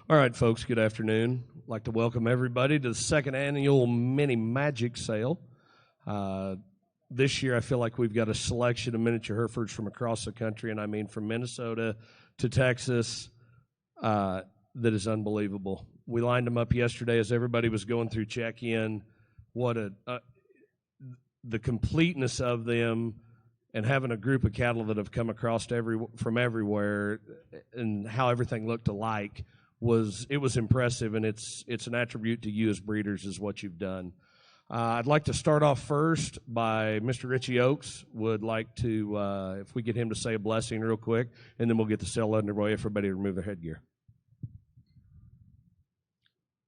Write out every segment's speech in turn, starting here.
All right, folks, good afternoon. I'd like to welcome everybody to the second annual Mini Magic Sale. This year, I feel like we've got a selection of miniature Herefords from across the country, and I mean from Minnesota to Texas, that is unbelievable. We lined them up yesterday as everybody was going through check-in. The completeness of them, and having a group of cattle that have come across from everywhere, and how everything looked alike was impressive, and it's an attribute to you as breeders is what you've done. I'd like to start off first by Mr. Richie Oakes. Would like to, if we get him to say a blessing real quick, and then we'll get the sale underway. Everybody remove their headgear.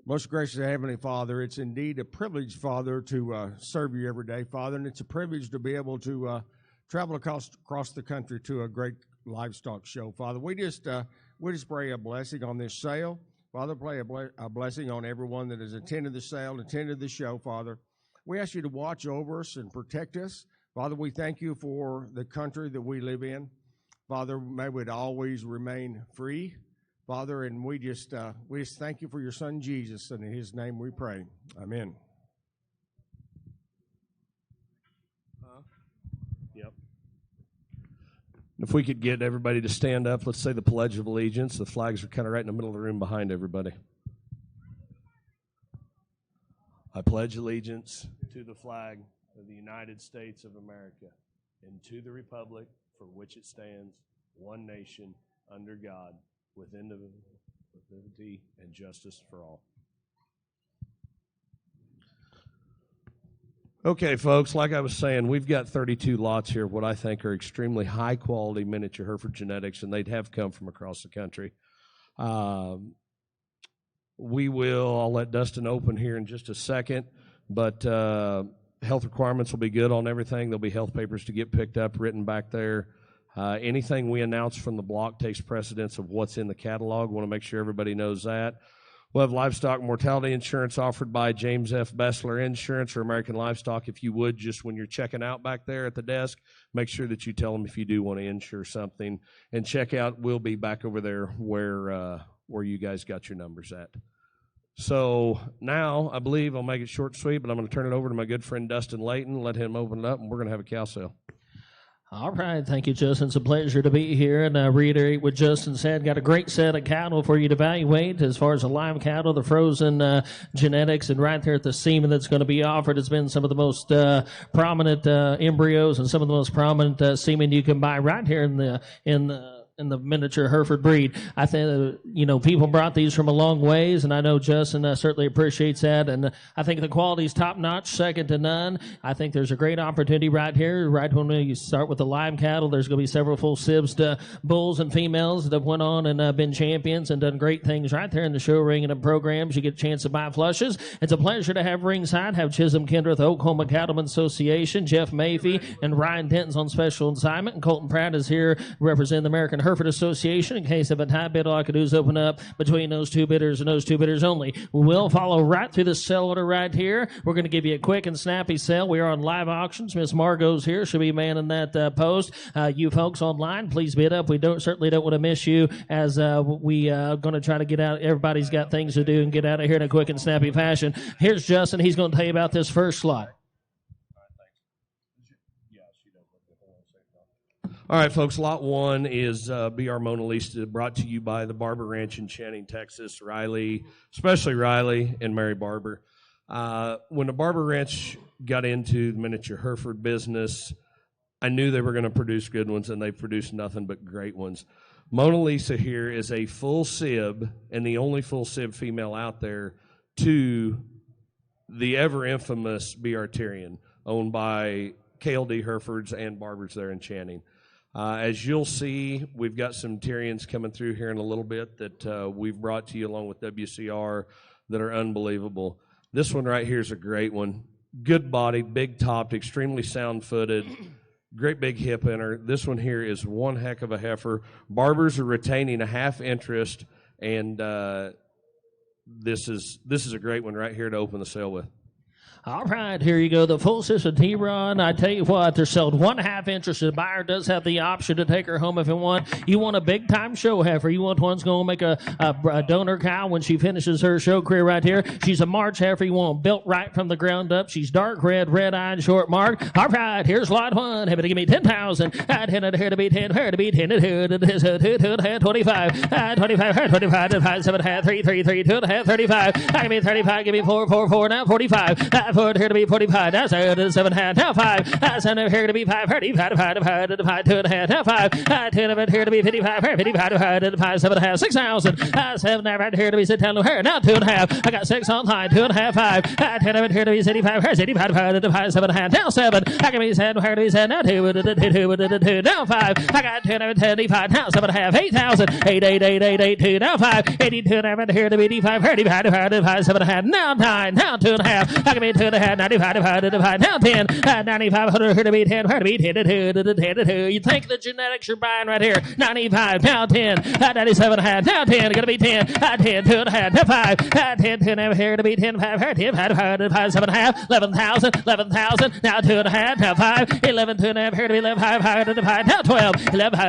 Most gracious Heavenly Father, it's indeed a privilege, Father, to serve you every day, Father, and it's a privilege to be able to travel across the country to a great livestock show, Father. We just pray a blessing on this sale. Father, pray a blessing on everyone that has attended the sale, attended the show, Father. We ask you to watch over us and protect us. Father, we thank you for the country that we live in. Father, may it always remain free. Father, and we just thank you for your Son, Jesus, and in his name we pray. Amen. Yep. If we could get everybody to stand up, let's say the Pledge of Allegiance. The flags are kind of right in the middle of the room behind everybody. I pledge allegiance to the flag of the United States of America and to the republic for which it stands, one nation, under God, with liberty and justice for all. Okay, folks, like I was saying, we've got 32 lots here of what I think are extremely high-quality miniature Hereford genetics, and they'd have come from across the country. I'll let Dustin open here in just a second, but health requirements will be good on everything. There'll be health papers to get picked up, written back there. Anything we announce from the block takes precedence of what's in the catalog. Want to make sure everybody knows that. We'll have livestock mortality insurance offered by James F. Bessler Insurance or American Livestock. If you would, just when you're checking out back there at the desk, make sure that you tell them if you do want to insure something. And checkout will be back over there where you guys got your numbers at. So now I believe I'll make it short and sweet, but I'm going to turn it over to my good friend Dustin Layton, let him open it up, and we're going to have a cow sale. All right. Thank you, Justin. It's a pleasure to be here. And reiterate what Justin said. Got a great set of cattle for you to evaluate as far as the live cattle, the frozen genetics, and right there at the semen that's going to be offered has been some of the most prominent embryos and some of the most prominent semen you can buy right here in the miniature Hereford breed. I think, people brought these from a long ways, and I know Justin certainly appreciates that, and I think the quality is top-notch, second to none. I think there's a great opportunity right here. Right when you start with the live cattle, there's going to be several full sibs to bulls and females that have went on and been champions and done great things right there in the show ring and the programs. You get a chance to buy flushes. It's a pleasure to have ringside, have Chisholm Kendrick, Oklahoma Cattlemen's Association, Jeff Mafee, and Ryan Denton's on special assignment, and Colton Pratt is here representing the American Hereford Association. In case of a tie bid, all I could do is open up between those two bidders and those two bidders only. We'll follow right through the sale order right here. We're going to give you a quick and snappy sale. We are on live auctions. Miss Margot's here. She'll be manning that post. You folks online, please bid up. We certainly don't want to miss you as we are going to try to get out. Everybody's got things to do and get out of here in a quick and snappy fashion. Here's Justin. He's going to tell you about this first slot. All right, folks, lot one is BR Mona Lisa, brought to you by the Barber Ranch in Channing, Texas. Riley, especially Riley and Mary Barber. When the Barber Ranch got into the miniature Hereford business, I knew they were going to produce good ones, and they've produced nothing but great ones. Mona Lisa here is a full sib, and the only full sib female out there, to the ever-infamous BR Tyrion, owned by KLD Herefords and Barbers there in Channing. As you'll see, we've got some Tyrians coming through here in a little bit that we've brought to you along with WCR that are unbelievable. This one right here is a great one. Good body, big topped, extremely sound footed, great big hip in her. This one here is one heck of a heifer. Barbers are retaining a half interest, and this is a great one right here to open the sale with. All right, here you go. The full system T-Run. I tell you what, they're sold 1/2 inches. The buyer does have the option to take her home if you want. You want a big-time show heifer. You want one's going to make a donor cow when she finishes her show career right here. She's a March heifer. You want built right from the ground up. She's dark red, red-eyed, short mark. All right, here's lot one. Have to give me 10,000. I'd hit it here to be 10, here to be 10, it is 25, 25, 25, 7, 3, 3, 3, 2, 35. I give me 35, give me 4, 4, 4, now 45. 4 here to be 45, now 7, now 5. 7 here to be 5, 35, 5, 2 now 5. 10 of it here to be 55, 55, 7, 6,000. 7 right here to be 6, here, now 2.5. I got 6 on line, 2.5, 5. 10 of it here to be 75, here, 75, 7, now 7. I give me 7, here to be 7, now 2, now 5. I got 10 of it, 75, now 7.5, 8,000. 8, 8, 8, 8, 8, 2, now 5. 82 right here to be 85, 35, 7.5, now 9, now 2.5. I give me 2.5, 95, now 10. 9,500 here to be 10, here to be 10. You think the genetics you're buying right here? 95, now 10. 97.5, now 10. Gonna be 10. 10, 2.5, now 5. 10, 10 here to be 10, 5, 10, 5, 7.5, 11,000, 11,000, now 2.5, now 5. 11, 2.5 here to be 11, 5, now 12. 11,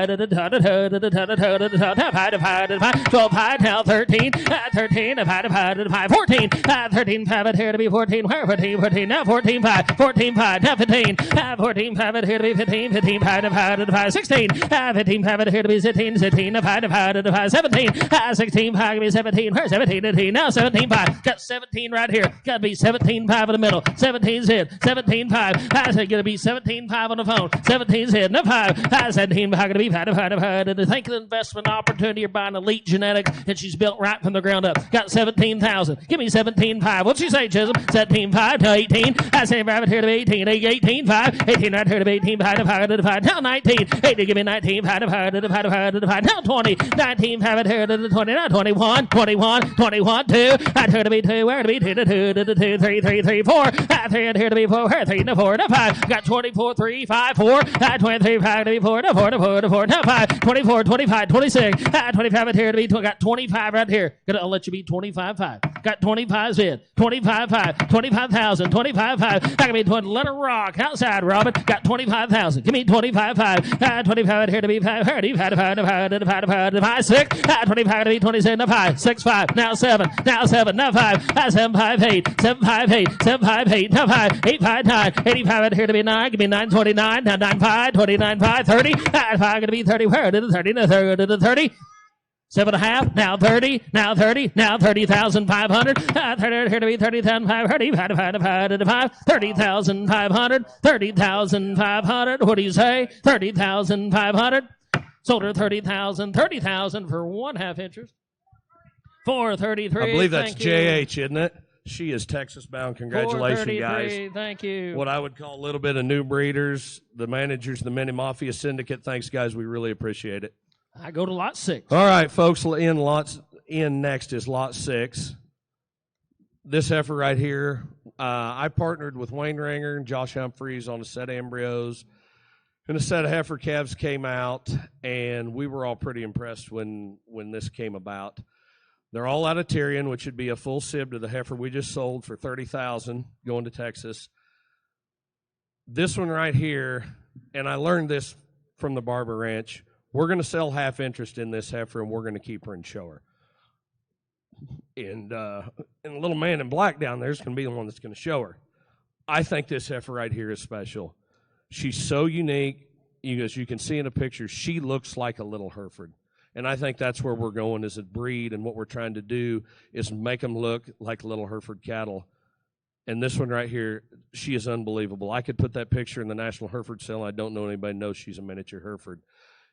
12, 5, now 13, 13, 5, 14, 13, 5 here to be 14, where 14, now 14, 5, 14, 5, now 15, 14, 5 here to be 15, 15, 5, 16, 15, 5 here to be 16, 16, 5, 17, 16, 5 give me 17, where 17, 18, now 17, 5, got 17 right here, got to be 17, 5 in the middle, 17's hit, 17, 5, I said gonna be 17, 5 on the phone, 17's hit, no 5, 17, 5 gonna be 5, to think of the investment opportunity, you're buying elite genetics, and she's built right from the ground up, got 17,000, give me 17, 5, what'd you say, Chisholm? 17, 5 to 18, I say right here to be 18, 18, 5, 18 right here to be 18, 5, now 19, 18, give me 19, 5, now 20, 19, 5 here to the 20, now 21, 21, 21, 2, right here to be 2, where to be 2, 2, 3, 3, 3, 4, 3 here to be 4, 3, no 4, no 5, got 24, 3, 5, 4, 23, 5 to be 4, no 4, no 4, no 4, no 5, 24, 25, 26, 25 here to be, got 25 right here, I'll let you be 25, 5, got 25's in, 25, 5, 25,000, 25, 5, I can be 20, let her rock, outside, Robin, got 25,000, give me 25, 5, 25 here to be 5, 5, 6, 25 to be 27, 5, 6, 5, now 7, now 5, 7, 5, 8, 7, 5, 8, 7, 5, 8, now 5, 8, 5, 9, 85 here to be 9, give me 9, 29, now 9, 5, 29, 5, 30, 5 going to be 30, where did the 30, no 30, 7.5, now 30, now 30, now 30,500, 30 here to be 30,500, 30,500, 30,500, what do you say? 30,500, sold her 30,000 for 1/2 inches. 433. I believe that's JH, isn't it? She is Texas bound. Congratulations, guys. Thank you. What I would call a little bit of new breeders, the managers, the Mini Mafia Syndicate. Thanks, guys. We really appreciate it. I go to lot 6. All right, folks. In next is lot 6. This heifer right here, I partnered with Wayne Ringer and Josh Humphreys on a set of embryos. And a set of heifer calves came out, and we were all pretty impressed when this came about. They're all out of Tyrion, which would be a full sib to the heifer we just sold for $30,000 going to Texas. This one right here, and I learned this from the Barber Ranch, we're going to sell half interest in this heifer, and we're going to keep her and show her. And the little man in black down there is going to be the one that's going to show her. I think this heifer right here is special. She's so unique. As you can see in the picture, she looks like a little Hereford. And I think that's where we're going as a breed, and what we're trying to do is make them look like little Hereford cattle. And this one right here, she is unbelievable. I could put that picture in the National Hereford sale. I don't know anybody knows she's a miniature Hereford.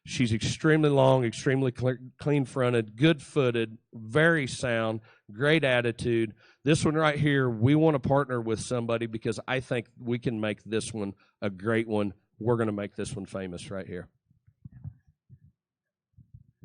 She's extremely long, extremely clean-fronted, good-footed, very sound, great attitude. This one right here, we want to partner with somebody because I think we can make this one a great one. We're going to make this one famous right here.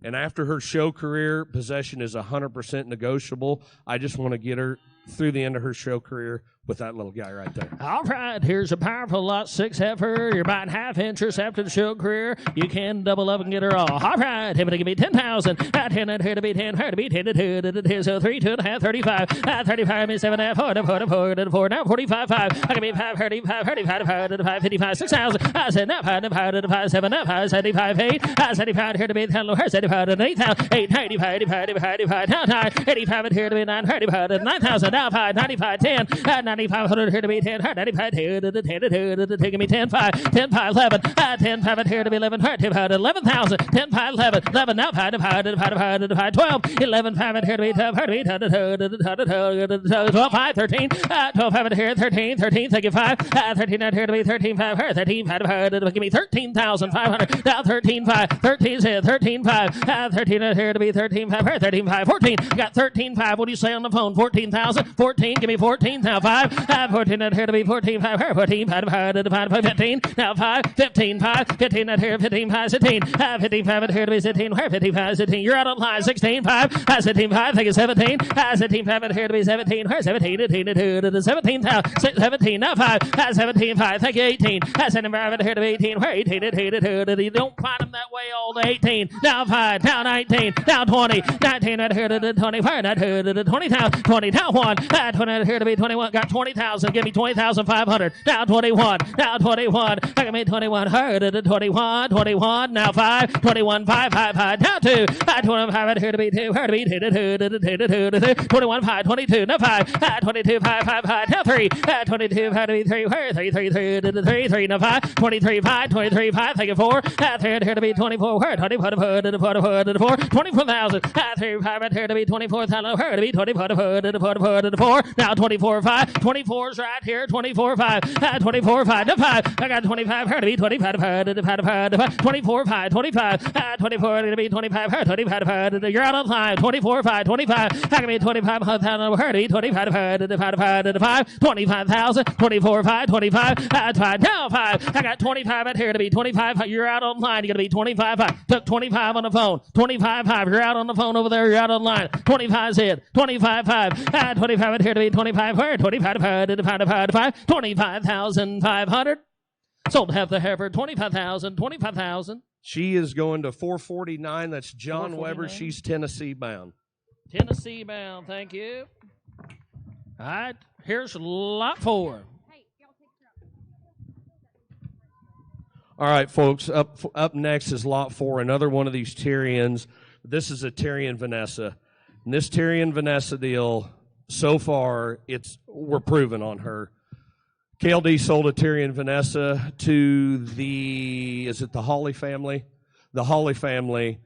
And after her show career, possession is 100% negotiable. I just want to get her through the end of her show career with that little guy right there. All right, here's a powerful lot 6 heifer. You're buying half interest after the show career. You can double up and get her all. All right, him to give me 10,000. 10 and here to be 10, her to be 10 to 2 to 2. So 3, 2.5, 35. 35 is 7.5, 4 to 4. Now 45, 5. I can be 5, 35, 35, 5, 55, 6,000. I said, now 5, 5, 7, 5, 75, 8. I said, 85 here to be 10, her 75, 8,000. 8, 85, 85, now 85 and here to be 9, 35, 9,000. Now 5, 95, 10. 9,500 here to be 10, 95, 2 to 10 to 2. Give me 10, 5, 10, 5, 11. 10, 5 and here to be 11, 11,000. 10, 5, 11. 11, now 5, 12. 11, 5 and here to be 12, 12, 5, 13. 12, 5 and here, 13, thank you, 5. 13 and here to be 13, 5, 13, 5, give me 13,500. Now 13, 5, 13 said 13, 5. 13 and here to be 13, 5, 13, 5, 14. Got 13, 5. What do you say on the phone? 14,000. 14, give me 14, now 5. 14 and here to be 14, 5, 14, 5, 15. Now 5, 15, 5, 15 and here, 15, 5, 16. 55 and here to be 16, 55, 16. You're out on line, 16, 5, 17, 5, thank you, 17. 17, 5 and here to be 17, 17, 2, 17, 17, now 5, 17, 5, thank you, 18. 75 and here to be 18, 18, 2, you don't find them that way all the 18. Now 5, now 19, now 20, 19 and here to the 25, now 2, 20,000, 20, now 1, 20 and here to be 21, got 20,000, give me 20,500. Now 21, now 21, I can make 21, her to 21, 21, now 5, 21, 5, 5, 5, now 2, 25 and here to be 2, her to be 2, 21, 5, 22, now 5, 22, 5, 5, 5, now 3, 22, 5 to be 3, her 3, 3, now 5, 23, 5, 23, 5, thank you, 4, 3 and here to be 24, her 24, 24,000, 3, 5 and here to be 24,000, her to be 24, now 24, 5, 24's right here, 24, 5, 24, 5, to 5, I got 25, her to be 25, 24, 5, 25, 24 to be 25, her 25, you're out of line, 24, 5, 25, I can be 25,000, her to be 25, 25,000, 24, 5, 25, 5, now 5, I got 25 out here to be 25, you're out on line, you're going to be 25, 5, took 25 on the phone, 25, 5, you're out on the phone over there, you're out on line, 25's it, 25, 5, 25 out here to be 25, her 25, 25,500. Sold half the Hereford, 25,000, 25,000. She is going to 449. That's John 449. Weber. She's Tennessee bound. Tennessee bound, thank you. All right, here's lot 4. All right, folks, up next is lot 4, another one of these Tyrians. This is a Tyrian Vanessa. And this Tyrian Vanessa deal, so far, we're proving on her. KLD sold a Tyrian Vanessa to the Hawley family? The Hawley family.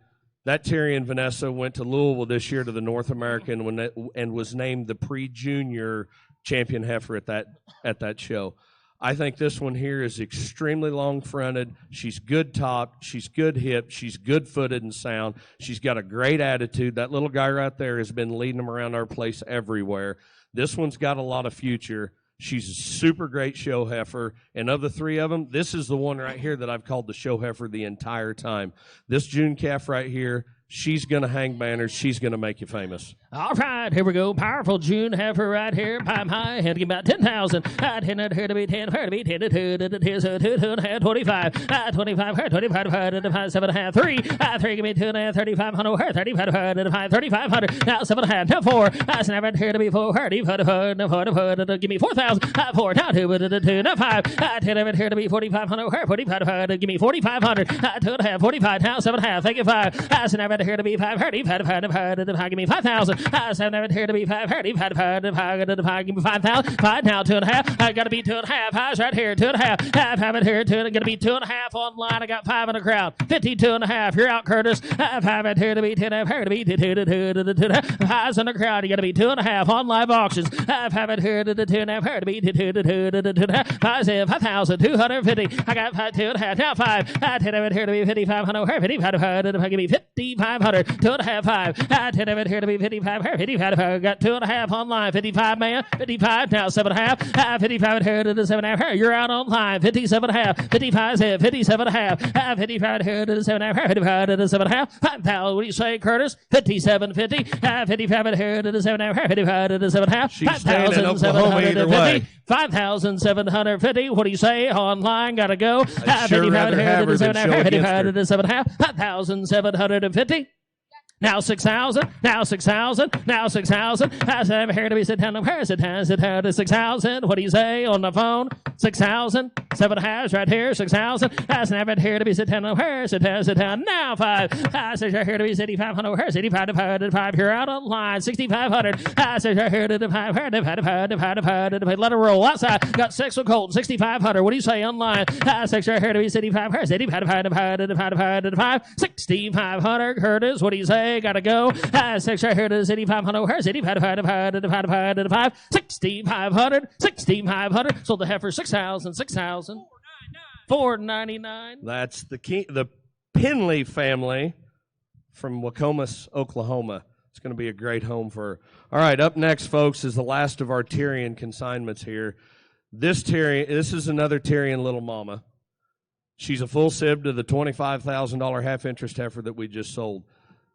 That Tyrian Vanessa went to Louisville this year to the North American and was named the pre-junior champion heifer at that show. I think this one here is extremely long-fronted. She's good topped. She's good hipped. She's good-footed and sound. She's got a great attitude. That little guy right there has been leading them around our place everywhere. This one's got a lot of future. She's a super great show heifer. And of the 3 of them, this is the one right here that I've called the show heifer the entire time. This June calf right here, she's going to hang banners. She's going to make you famous. All right, here we go. Powerful June heifer right here. Pipe high, had to get about 10,000. 10 here to be 10, her to be 10 to 2, so 2, 2.5, 25. 25, her 25, 7.5, 3. 3, give me 2.5, 3,500, her 35, 3,500. Now 7.5, now 4. That's never here to be 4, her 4, give me 4,000. 4, now 2, now 5. 10 over here to be 4,500, her 4,500, give me 4,500. 2.5, 45, now 7.5, thank you 5. That's never here to be 5, her 5, give me 5,000. 7 over here to be 5, her 5, give me 5,000. 5 now 2.5. I got to be 2.5. Highs right here, 2.5. 5 it here, 2. Going to be 2.5 online. I got 5 in the crowd. 52.5. You're out, Curtis. 5 it here to be 10. Her to be 2. Highs in the crowd. You got to be 2.5 on live auctions. 5 it here to the 2.5. Her to be 2. 5,250. I got 2.5. Now 5. 10 over here to be 5,500. Her 55. Give me 55. 5,500. 2.5, 5. 10 of it here to be 55. 55. Got 2.5 online. 55, man. 55 now. 7.5. 55 here to the 7.5. You're out online. 57.5. 55 is 57.5. 55 here to the 7.5. 55 to the 7.5. 5,000. What do you say, Curtis? 57.50. 55 here to the 7.5. 55 to the 7.5. She's staying in Oklahoma either way. 5,750. What do you say? Online, gotta go. I'd sure rather have her than show against her. 5,750. Now 6,000. Now 6,000. Now 6,000. That's never here to be sit down. Where's it? Has it to 6,000? What do you say on the phone? 6,000. 7.5 right here. 6,000. That's never here to be sit down. Where's it? Has it down now 5. That's here to be 6,500. Where's 85 to 5? You're out on line. 6,500. That's here to 5. Let it roll outside. Got 6 with Colton. 6,500. What do you say online? That's here to be 65. Where's 85 to 5? 6,500. Curtis, what do you say? Gotta go. 6 right here to 6,500. Where's 85 to 5? 6,500. 6,500. Sold the heifer 6,000. 6,000. 499. That's the Penley family from Wacomas, Oklahoma. It's going to be a great home for her. All right, up next, folks, is the last of our Tyrian consignments here. This is another Tyrian little mama. She's a full sib to the $25,000 half-interest heifer that we just sold.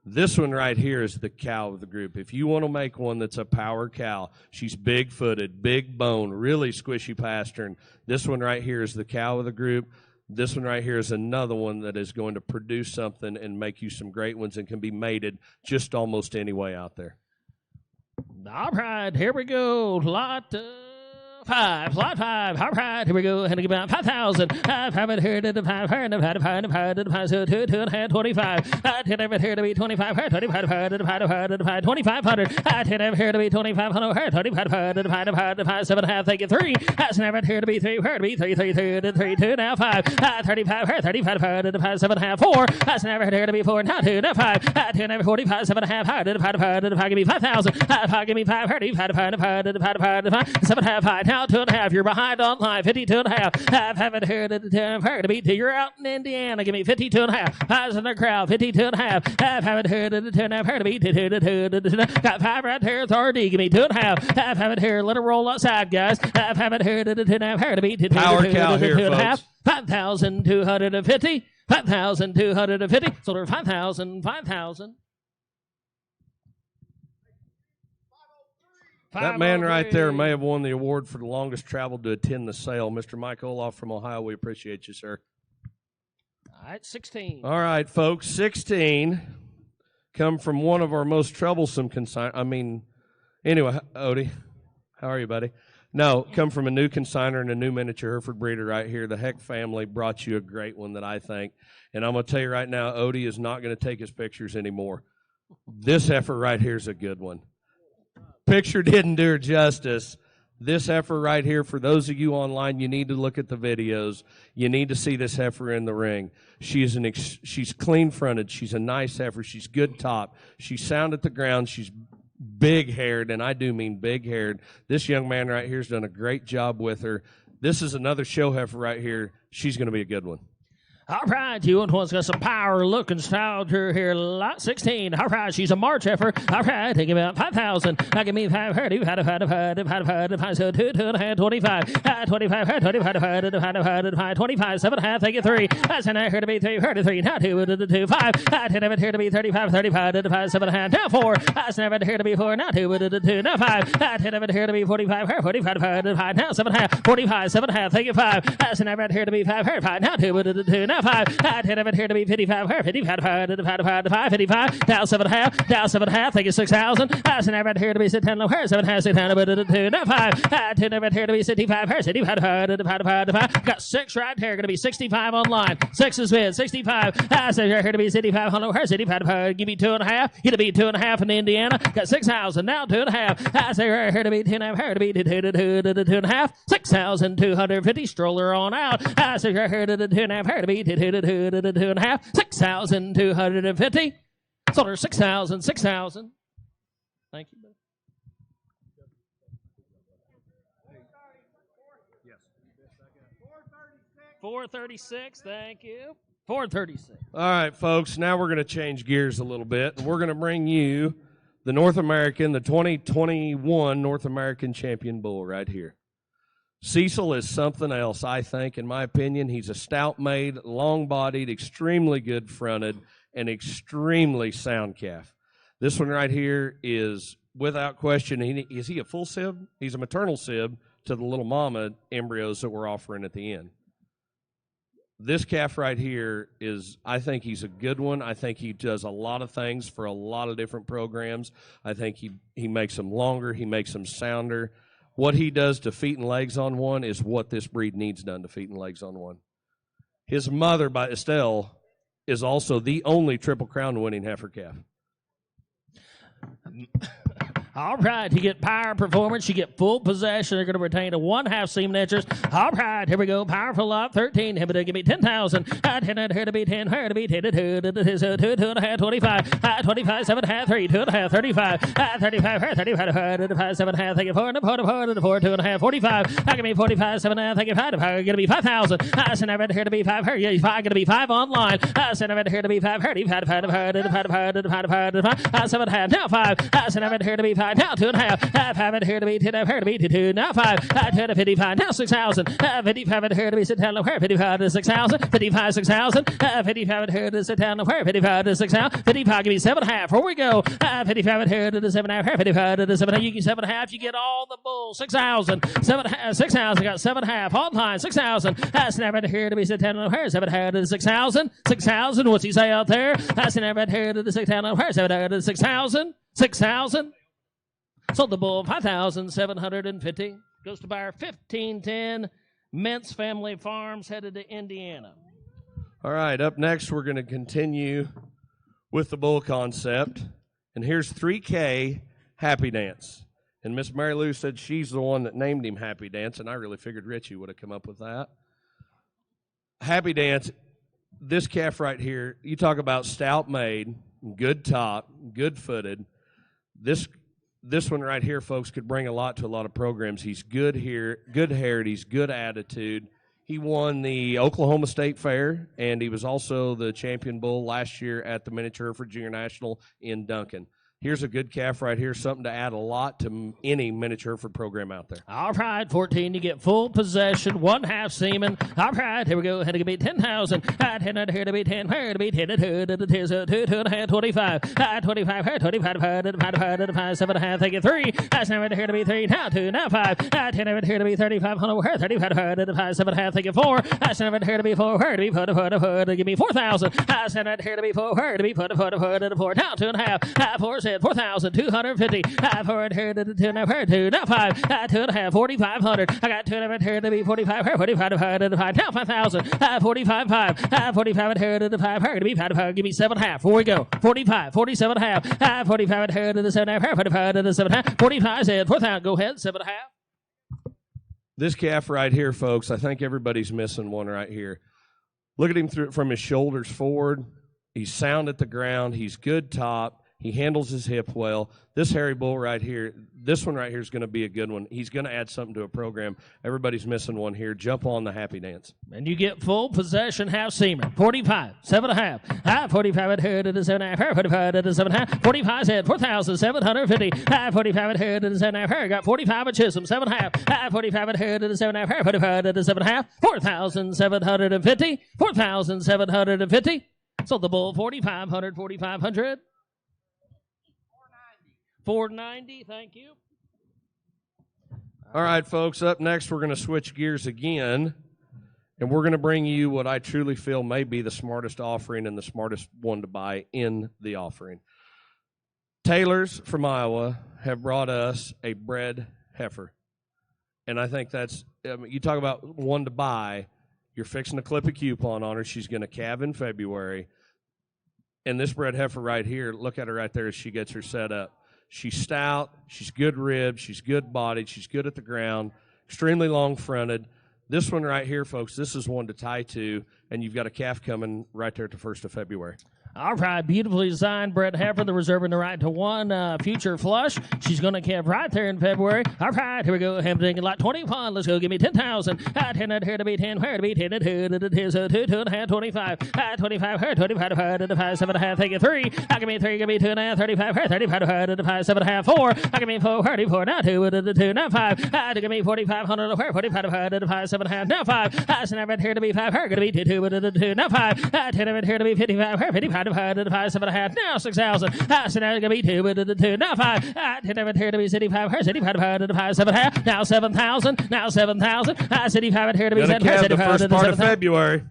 This one right here is the cow of the group. If you want to make one that's a power cow, she's big-footed, big bone, really squishy pastern. This one right here is the cow of the group. This one right here is another one that is going to produce something and make you some great ones and can be mated just almost any way out there. All right, here we go. Lot 5. All right, here we go. And about 5,000. 5 here to the 5. 5 so 2.5. 10 over here to be 25. 25 2,500. 10 over here to be 2,500. 25 7.5. Thank you 3. That's never here to be 3. Here to be 3 2 now 5. 35 7.5. 4. That's never here to be 4 now 2 now 5. 10 over 45 7.5. Give me 5,000. Give me 5. 7.5. 5. Now 2.5. You're behind on line. 52.5. Haven't heard of the time. Heard to beat. You're out in Indiana. Give me 52.5. 5's in the crowd. 52.5. Haven't heard of the 2.5. Heard to beat. Got 5 right here. It's RD. Give me 2.5. Haven't heard. Let it roll outside, guys. Haven't heard of the 2.5. Heard to beat. Power cow here, folks. 5,250. 5,250. Sold her 5,000. 5,000. That man right there may have won the award for the longest traveled to attend the sale. Mr. Mike Olaf from Ohio, we appreciate you, sir. All right, 16. All right, folks, 16 come from one of our most troublesome anyway, Odie, how are you, buddy? No, come from a new consigner and a new miniature Hereford breeder right here. The Heck family brought you a great one that I think. And I'm going to tell you right now, Odie is not going to take his pictures anymore. This heifer right here is a good one. Picture didn't do her justice. This heifer right here, for those of you online, you need to look at the videos. You need to see this heifer in the ring. She's clean-fronted. She's a nice heifer. She's good top. She's sound at the ground. She's big-haired, and I do mean big-haired. This young man right here has done a great job with her. This is another show heifer right here. She's going to be a good one. All right, you and one's got some power looking style to here. Lot 16. All right, she's a March heifer. All right, take about 5,000. I give me 5 30. 5 so 2 2.5 25. 25 25 7.5. Thank you 3. That's an here to be 3 33. Now 2 2 5. 10 of it here to be 35 7.5. Now 4. That's never here to be 4. Now 2 2 now 5. 10 of it here to be 45 45 now 7.5 45 7.5. Thank you 5. That's never here to be 5 now 2 2 now 5. 10 of it here to be 55. 55 55. Down 7.5. Down 7.5. Thank you 6,000. That's an average here to be 10 low. 7.5 6 down 2 now 5. 10 of it here to be 65. 65 got 6 right here. Going to be 65 online. 6 is bid. 65. That's here to be 65 on low. 65. Give me 2.5. It'll be 2.5 in Indiana. Got 6,000 now 2.5. That's here to be 10. Here to be 2.5. 6,250. Stroller on out. That's here to 2.5. Here to be 2.5. 6,250. Sold her 6,000. 6,000. Thank you. 436. Thank you. 436. All right, folks, now we're going to change gears a little bit, and we're going to bring you the North American, the 2021 North American Champion Bull right here. Cecil is something else, I think, in my opinion. He's a stout-made, long-bodied, extremely good fronted, and extremely sound calf. This one right here is, without question, is he a full sib? He's a maternal sib to the little mama embryos that we're offering at the end. This calf right here is, I think he's a good one. I think he does a lot of things for a lot of different programs. I think he makes them longer. He makes them sounder. What he does to feet and legs on one is what this breed needs done to feet and legs on one. His mother, by Estelle, is also the only Triple Crown winning heifer calf. All right, you get power performance, you get full possession. They're going to retain a 1/2 seam inches. All right, here we go. Powerful lot 13. Here to give me 10,000. 10 here to be 10. Here to be 10. 2.5, 25. 25, 7.5, 3, 2.5, 35. 35, 35, 7.5. Thank you for 4, 2.5, 45. I give me 45, 7.5. Thank you 5. Going to be 5,000. I send over here to be 5. Here, 5. Going to be 5 online. I send over here to be 5. 5, 7.5. Now 5. I send over here to be 5. Now 2.5. 5 here to be 10. Here to be 2. Now 5. 2 to 55. Now 6,000. 55 here to be sit down. Where 55 to 6,000. 55 6,000. 55 here to sit down. Where 55 to 6,000. 55 give me 7.5. Here we go. 55 here to the 7.5. Here 55 to the 7.5. You get 7.5. You get all the bulls. 6,000. 7.5. 6,000. Got 7.5. Online 6,000. That's never here to be sit down. Where 7.5 to 6,000. 6,000. What's he say out there? That's never here to the 6,000. Where 7.5 to 6,000. 6,000. Sold the bull 5,750. Goes to buyer 1510. Mintz Family Farms headed to Indiana. All right, up next we're going to continue with the bull concept. And here's 3K Happy Dance. And Miss Mary Lou said she's the one that named him Happy Dance, and I really figured Richie would have come up with that. Happy Dance, this calf right here, you talk about stout made, good top, good footed. This one right here, folks, could bring a lot to a lot of programs. He's good here, good heritage, good attitude. He won the Oklahoma State Fair, and he was also the champion bull last year at the Miniature Hereford Junior National in Duncan. Here's a good calf right here, something to add a lot to any miniature Hereford program out there. All right, 14, you get full possession, 1/2 semen. All right, here we go. Had to be 10,000. 10 here to be 10. Here to be 10. 2.5, 25. 25. Here 25. 7.5. Thank you 3. That's never here to be 3. Now 2. Now 5. 10 over here to be 35. Here 35. 7.5. Thank you 4. That's never here to be 4. Here to be 4. Give me 4,000. That's never here to be 4. Here to be 4. Now 2.5. 4. 4,250. 4 here to 2. Now 2. Now 5. 2.5. 4,500. I got 2 here to be 45. Here 45. 5. Now 5,000. 45. 5. 45 here to the 5. Here to be 5. Give me 7.5. Here we go. 45. 47.5. 45 here to the 7.5. Here 45 to the 7.5. 45 said 4,000. Go ahead. 7.5. This calf right here, folks, I think everybody's missing one right here. Look at him from his shoulders forward. He's sound at the ground. He's good top. He handles his hip well. This hairy bull right here, this one right here is going to be a good one. He's going to add something to a program. Everybody's missing one here. Jump on the Happy Dance. And you get full possession, half seamer. 45, 7.5. 45 here to the 7.5. 45 to the 7.5. 45 said 4,750. 45 here to the 7.5. Got 45 at Chisholm, 7.5. 45 here to the 7.5. 45 to the 7.5. 4,750. 4,750. Sold the bull 4,500. 4,500. 490, thank you. All right, folks, up next we're going to switch gears again, and we're going to bring you what I truly feel may be the smartest offering and the smartest one to buy in the offering. Taylors from Iowa have brought us a bred heifer, and I think that's, you talk about one to buy, you're fixing to clip a coupon on her. She's going to calve in February, and this bred heifer right here, look at her right there as she gets her set up. She's stout, she's good ribbed, she's good bodied, she's good at the ground, extremely long fronted. This one right here, folks, this is one to tie to, and you've got a calf coming right there at the 1st of February. All right, beautifully designed bred heifer. The reserving the right to one future flush. She's going to calve right there in February. All right, here we go. Hamilton lot 21. Let's go. Give me 10,000. 10 here to be 10. Where to be 10 and 2 to 2 so 2 2.5 25. 25 her 25 to 5 to 5 7.5. Take it 3. I give me 3. Give me 2.5 35 her 35 to 5 to 5 7.5 4. I give me 4 34 now 2 to 2 now 5. I give me 4,500 to where 45 to 5 to 5 7.5 now 5. I send right here to be 5 her going to be 2 to 2 now 5. 10 right here to be 55 her 55 to 5 to 5 7.5 now 6,000. I send out going to be 2 to 2 now 5. 10 right here to be 65 her 65 to 5 to 5 7.5 now 7,000 now 7,000. I 65 here to be 7 her the first part of February.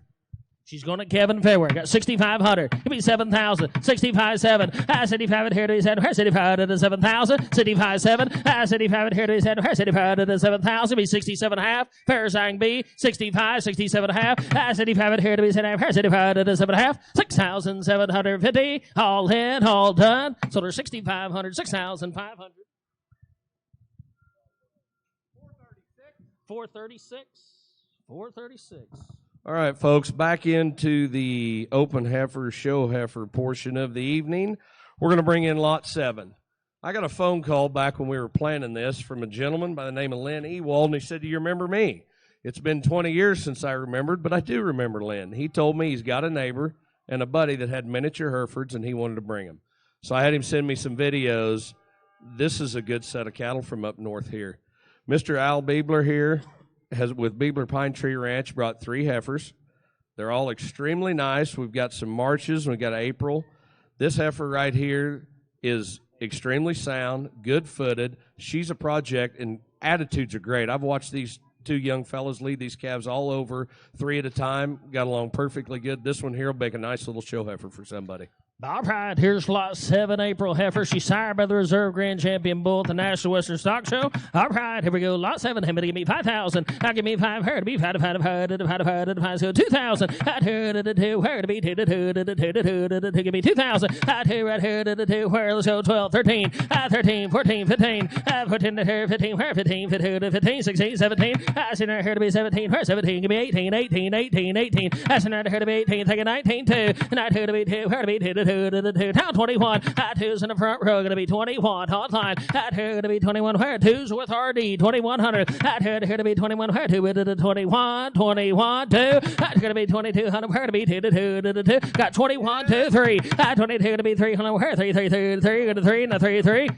She's going to Kevin in February. Got 6,500. Give me 7,000. 65 7. I 65 here to be 7. 65 to 7,000. 65 7. I 65 here to be 7. 65 to 7,000. Be 67.5. Fair B. 65. 67.5. I 65 here to be 7. 65 to 7.5. 6,750. All in, all done. So there's 6,500. 6,500. 436. 436. All right, folks, back into the open heifer, show heifer portion of the evening. We're going to bring in lot 7. I got a phone call back when we were planning this from a gentleman by the name of Lynn Ewald, and he said, "Do you remember me?" It's been 20 years since I remembered, but I do remember Lynn. He told me he's got a neighbor and a buddy that had miniature Herefords, and he wanted to bring them. So I had him send me some videos. This is a good set of cattle from up north here. Mr. Al Biebler here has, with Biebler Pine Tree Ranch, brought 3 heifers. They're all extremely nice. We've got some Marches, and we've got April. This heifer right here is extremely sound, good-footed. She's a project, and attitudes are great. I've watched these 2 young fellas lead these calves all over, 3 at a time. Got along perfectly good. This one here will make a nice little show heifer for somebody. All right, here's lot 7, April heifer. She's sired by the Reserve Grand Champion Bull at the National Western Stock Show. All right, here we go. Lot 7, him to give me 5,000. I'll give me 5 her to be 5 so 2,000. I 2 to 2 her to be 2 to 2 to 2 to 2 give me 2,000. I 2 right here to 2 where let's go 12 13 13 14 15 14 to her 15 where 15 15 to 15 16 17. I send right here to be 17 where 17 give me 18 18 18 18. I send right here to be 18 take a 19 2 and I 2 to be 2 where to be 2 to 2 to 2 down 21. 2's in the front row going to be 21 hotline. 2 going to be 21 where 2's with RD 2100. 2 here to be 21 where 2 to 21 21 2. That's going to be 2200 where to be 2 to 2 to 2. Got 21 2 3. 22 to be 300 where 3 3 3 3 go to 3 and a 3 3.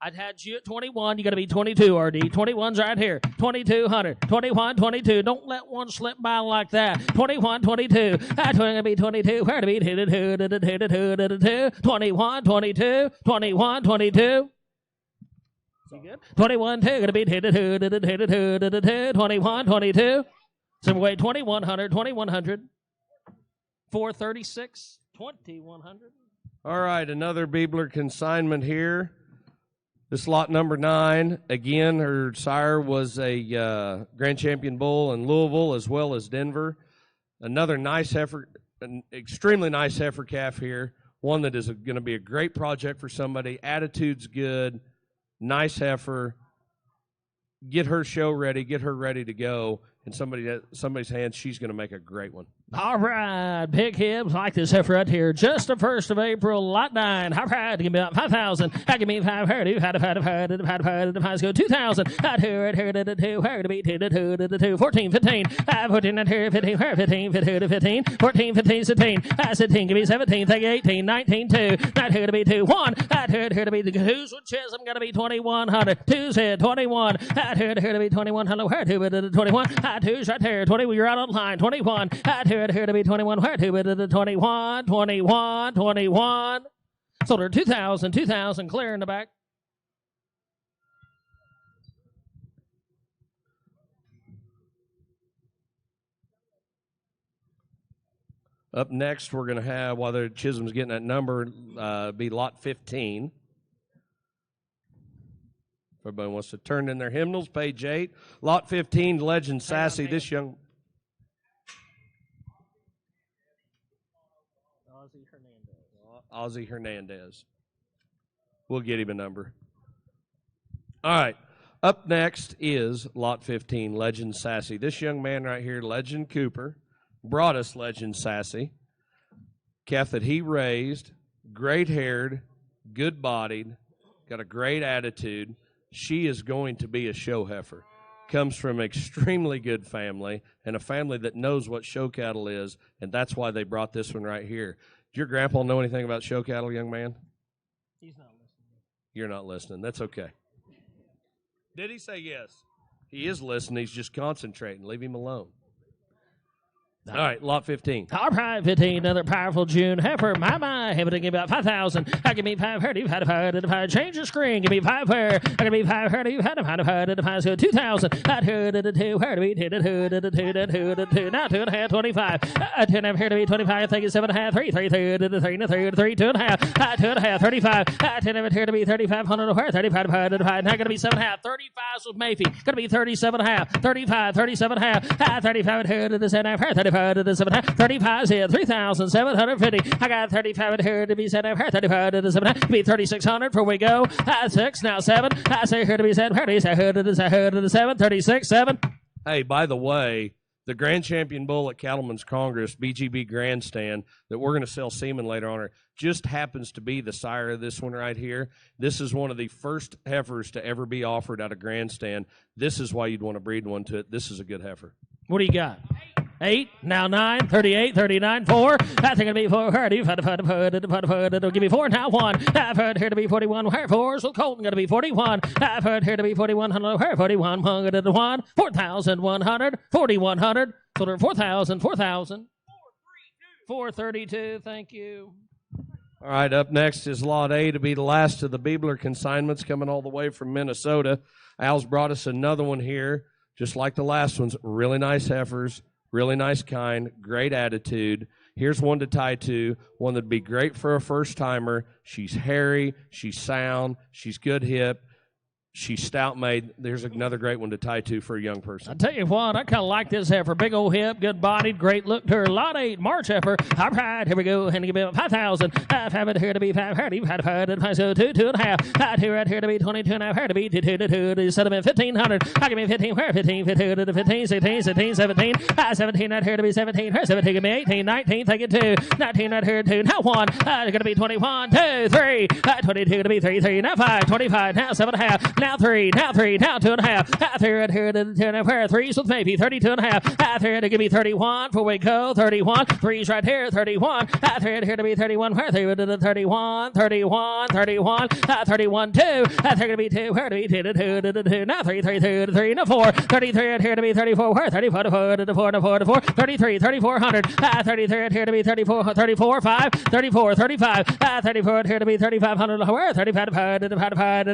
I'd had you at 21. You got to be 22, RD. 21's right here. 2200. 21, 22. Don't let one slip by like that. 21, 22. That's going to be 22. Where to be? 2 to 2 to 2 to 2 to 2. 21, 22. 21, 22. You good? 21, 2. Going to be 2 to 2 to 2 to 2 to 2. 21, 22. So we wait 2100. 2100. 436. 2100. All right, another Biebler consignment here. This lot number 9, again, her sire was a Grand Champion Bull in Louisville as well as Denver. Another nice heifer, an extremely nice heifer calf here. One that is going to be a great project for somebody. Attitude's good, nice heifer. Get her show ready, get her ready to go. In somebody's hands, she's going to make a great one. All right, big hips like this heifer right here. Just the 1st of April, lot 9. All right, give me about 5,000. I give me 5 her to 5 go 2,000. I 2 right here to 2 her to be 2 to 2 to 2 14 15. I 14 right here 15 her 15 15 to 15 14 15 17. I 17 give me 17 take 18 19 2. Not here to be 2 1. I 2 here to be the who's with Chisholm got to be 2100. 2's here 21. I 2 here to be 2100. Where 2 to 21. I 2's right there 20. You're out on line 21. I 2 here to be 21. Where 2 to 21 21 21. So they're 2,000 clear in the back. Up next, we're going to have, while Chisholm's getting that number, be lot 15. If everybody wants to turn in their hymnals, page 8. Lot 15, Legend Sassy. This young... Ozzie Hernandez. We'll get him a number. All right. Up next is lot 15, Legend Sassy. This young man right here, Legend Cooper, brought us Legend Sassy. calf that he raised, great-haired, good-bodied, got a great attitude. She is going to be a show heifer. Comes from an extremely good family and a family that knows what show cattle is, and that's why they brought this one right here. Did your grandpa know anything about show cattle, young man? He's not listening. You're not listening. That's okay. Did he say yes? He is listening. He's just concentrating. Leave him alone. All right, lot 15. All right, 15, another powerful June heifer. My, have it give about 5,000. I give me 5 change the screen. Give me 5 I give me 5 so 2,000. I heard it 2 now 2.5 25. 2.5 here to be 25. I think it's 7.5 3 2.5 2.5 35. 10 here to be 3,500 where 35 now gonna be 7.5 35 with Mayfield. Gonna be 37.5 35 37.5 35 here to the 7.5 35 to the 7.5 35 here 3,750. I got 35 here to be 7.5 35 to the 7.5 be 3,600 for we go. 6 now 7. I say here to be 7 I heard it is I heard it is 7 36 7. Hey, by the way, the Grand Champion Bull at Cattlemen's Congress, BGB Grandstand, that we're going to sell semen later on, just happens to be the sire of this one right here. This is one of the first heifers to ever be offered at a grandstand. This is why you'd want to breed one to it. This is a good heifer. What do you got? 8, now 9, 38, 39, 4. That's going to be 4. It'll give me 4, now 1. I've heard here to be 41. Where 4? So Colton going to be 41. I've heard here to be 4100. Where 41? 101. 4,100. 4,100. So they're 4,000. 432. Thank you. All right, up next is Lot A to be the last of the Biebler consignments coming all the way from Minnesota. Al's brought us another one here, just like the last ones. Really nice heifers. Really nice kind, great attitude. Here's one to tie to, one that'd be great for a first-timer. She's hairy, she's sound, she's good hip, she's stout-made. There's another great one to tie to for a young person. I tell you what, I kind of like this heifer. Big old hip, good-bodied, great look to her. Lot 8, March heifer. All right, here we go. And give me 5,000. I have it here to be 5. So 2, 2.5. I do right here to be 22. And I here to be 2. Set them in 1,500. I give me 15. Where 15? 15, 16, 17. 17 right here to be 17. Where 17? Give me 18, 19. Take it 2. 19 right here 2. Now 1. Going to be 21, 2, 3. 22 to be 3. Now 5. 25. Now 7.5. Now 3, now 2.5. I threw it here to 2.5. Where 3s with maybe 32.5. I threw it to give me 31 for we go. 31. 3s right here, 31. I threw it here to be 31. Where 3 to the 31. 31. 31. 31, 2. I threw it to be 2. Where to be 2 to 2. Now 3, 3, 2 to 3. Now 4. 33 right here to be 34. Where 34 to 4 to 4 to 4 to 4. 33, 3,400. 33 right here to be 34. 34, 5. 34, 35. 34 right here to be 3,500. Where 35 to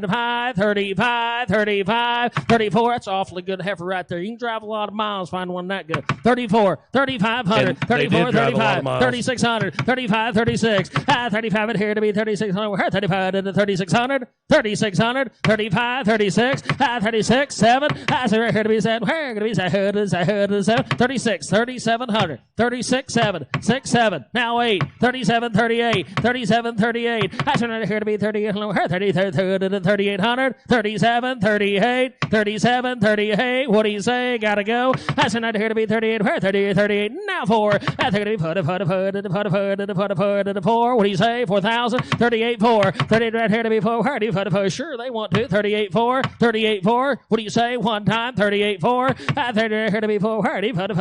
5. 35, 34. That's awfully good heifer right there. You can drive a lot of miles, find one that good. 34, 3,500, 34, 35, 3,600, 35, 36. 35 in here to be 3,600. Where 35 to 3,600, 3,600, 35, 36, 36, 7. I say right here to be 7. Where going to be 7? 36, 3,700, 36, 7, 6, 7. Now 8, 37, 38, 37, 38. I say right here to be 38. Where 3,800. 37, 38, 37, 38. What do you say? Gotta go. That's not here to be 38. Where 38, 38. Now 4. I think it'll be put 4. What do you say? 4,000. 38, 4. 38 right here to be 4. Where do you put? Sure, they want to. 38, 4. 38, 4. What do you say? One time. 38, 4. I think it'll here to be 4. Where do you put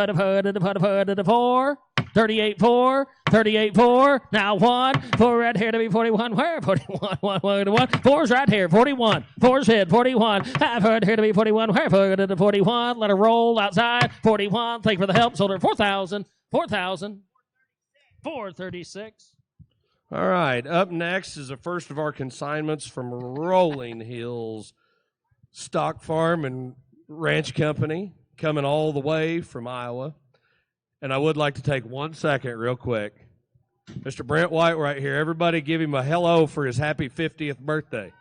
4? 38, 4. 38, 4. Now 1. 4 right here to be 41. Where? 41. 1. 4's right here. 41. 4's hit. 41. I've heard here to be 41. Where? 41. Let her roll outside. 41. Thank you for the help. Sold her 4,000. 436. All right, up next is the first of our consignments from Rolling Hills Stock Farm and Ranch Company, coming all the way from Iowa. And I would like to take 1 second real quick. Mr. Brent White right here. Everybody give him a hello for his happy 50th birthday.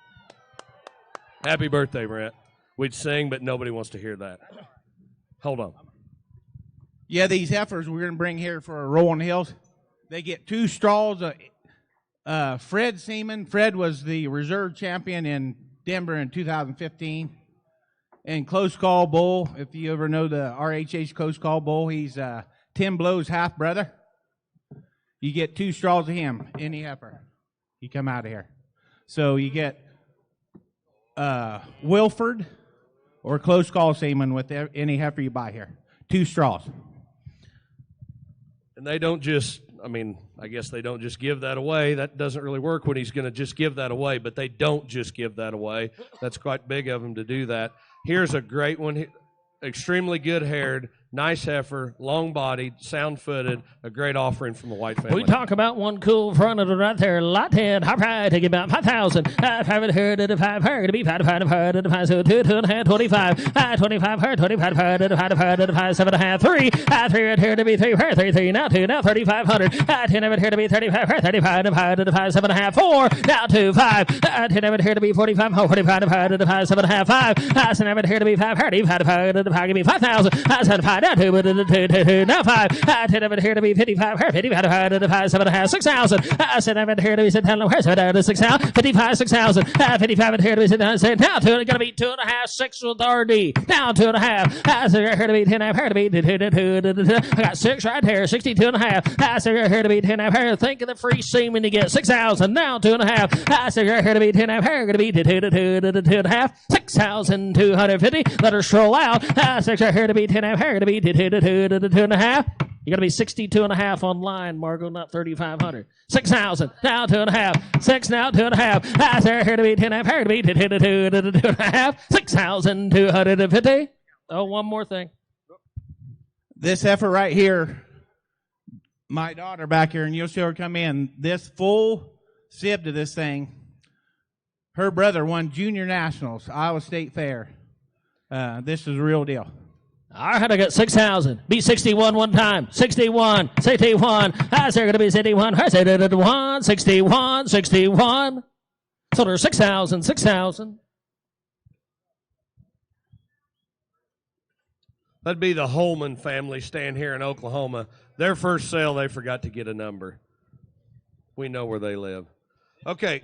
Happy birthday, Brent. We'd sing, but nobody wants to hear that. Hold on. Yeah, these heifers we're going to bring here for Rolling Hills, they get 2 straws. Fred Seaman. Fred was the reserve champion in Denver in 2015. And Close Call Bull, if you ever know the RHH Close Call Bull, he's Tim Blow's half-brother. you get 2 straws of him, any heifer. You come out of here. So you get Wilford or close call semen with any heifer you buy here. 2 straws. And they don't just, I guess they don't just give that away. That doesn't really work when he's going to just give that away, but they don't just give that away. That's quite big of them to do that. Here's a great one, extremely good haired, nice heifer, long-bodied, sound-footed, a great offering from the White family. We talk about one cool front of it right there. Lot 10, high pride, take about 5,000. 5 heard at a 5 heard to be 5 heard at a 5 so 2 2.5 25. 25 heard 25 heard at a 5 heard at a 5 7.5 3. 3 heard here to be 3 heard 3 3 now 2 now 3,500. 10 heard here to be 35 heard 35 heard at a 5 7.5 4 now 2 5. 10 heard here to be 45 45 heard at a 5 7.5 5. 7 heard here to be 5 heard 5 heard at a 5 give me 5,000. 7 5 now 2 now 5. 10 of it here to be 55 her 55 heard at a 5 7.5 6,000. 7 of it here to be 7 her 7 to 6,000 55 6,000. 55 here to be 7 now 2 going to be 2.5 6 with RD down 2.5. So you're here to be 10 here to be 2. I got 6 right here 62.5. So you're here to be 10 here. Think of the free semen to get 6,000 now 2.5. So you're here to be 10 here going to be 2.5 6,250. Let her stroll out. 6 are here to be 10 here to be 2.5. You're going to be 62.5 online, Margot, not 3,500. 6,000, now 2.5. 6 now, 2.5. They're here to be 10 here to be 2.5. 6,250. Oh, one more thing. This heifer right here, my daughter back here, and you'll see her come in. This full sib to this thing, her brother won junior nationals, Iowa State Fair. This is a real deal. All right, I got 6,000. Be 61 one time. 61, 61. How's there going to be 61? 61, 61, 61. So there's 6,000, 6,000. That'd be the Holman family staying here in Oklahoma. Their first sale, they forgot to get a number. We know where they live. Okay.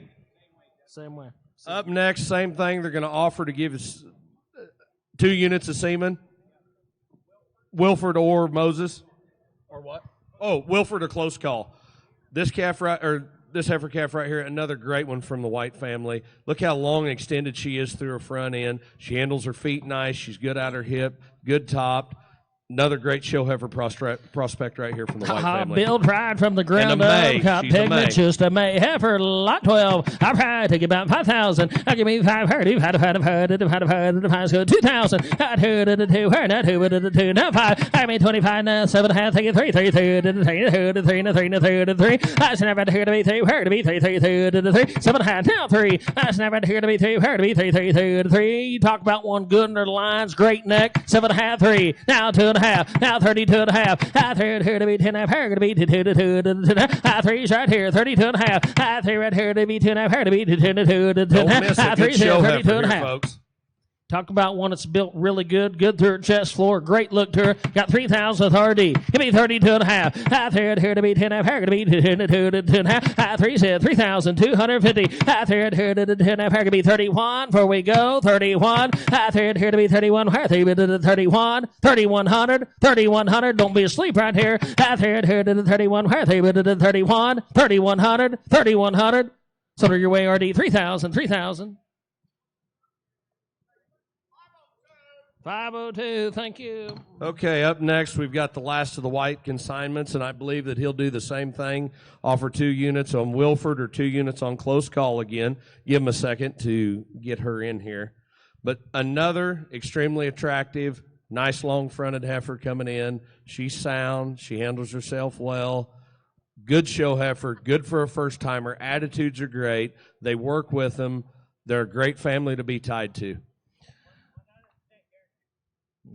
Same way. Up next, same thing. They're going to offer to give us 2 units of semen. Wilford or Moses, or what? Oh, Wilford or close call. This heifer calf right here, another great one from the White family. Look how long and extended she is through her front end. She handles her feet nice. She's good out her hip, good topped. Another great show heifer prospect right here from the White family. Build pride from the ground up. Got pigment, just a May heifer, lot 12. I pride take about 5,000. I give me 5 heard. You've had 2,000. I 2 to 2 heard. Now 2 to 2. Now 5. I mean 25 now 7.5. Take it 3 3 3 to 3 to 3 to 3 to 3. I never here to be 3 heard to be 3 3 3 to 3. 7.5 now 3. I never here to be 3 heard to be 3 3 3 to 3. You talk about one good under the lines, great neck. 7.5 3. Now 2.5. Now 32.5. I 3 here to be 10.5. Here to be 2 to 2 to 3's right here. 32.5. I 3 right here to be 2.5. Here to be 2 to 2 to 2.5. I 3 here 32.5. Folks. Talk about one that's built really good through her chest floor, great look to her. Got 3,000 with RD. Give me 32.5. I 3 here to be 10.5. Here to be 2 to 2 to 2.5. I 3 said 3,250. I 3 here to 10.5. Here to be 31. Before we go, 31. I 3 here to be 31. Here to be 31. 3,100. 3,100. Don't be asleep right here. I 3 here to 31. Here to be 31. 3,100. 3,100. So your way, RD. 3,000. 3,000. 502, thank you. Okay, up next, we've got the last of the White consignments, and I believe that he'll do the same thing, offer 2 units on Wilford or 2 units on close call again. Give him a second to get her in here. But another extremely attractive, nice long-fronted heifer coming in. She's sound. She handles herself well. Good show heifer, good for a first-timer. Attitudes are great. They work with them. They're a great family to be tied to.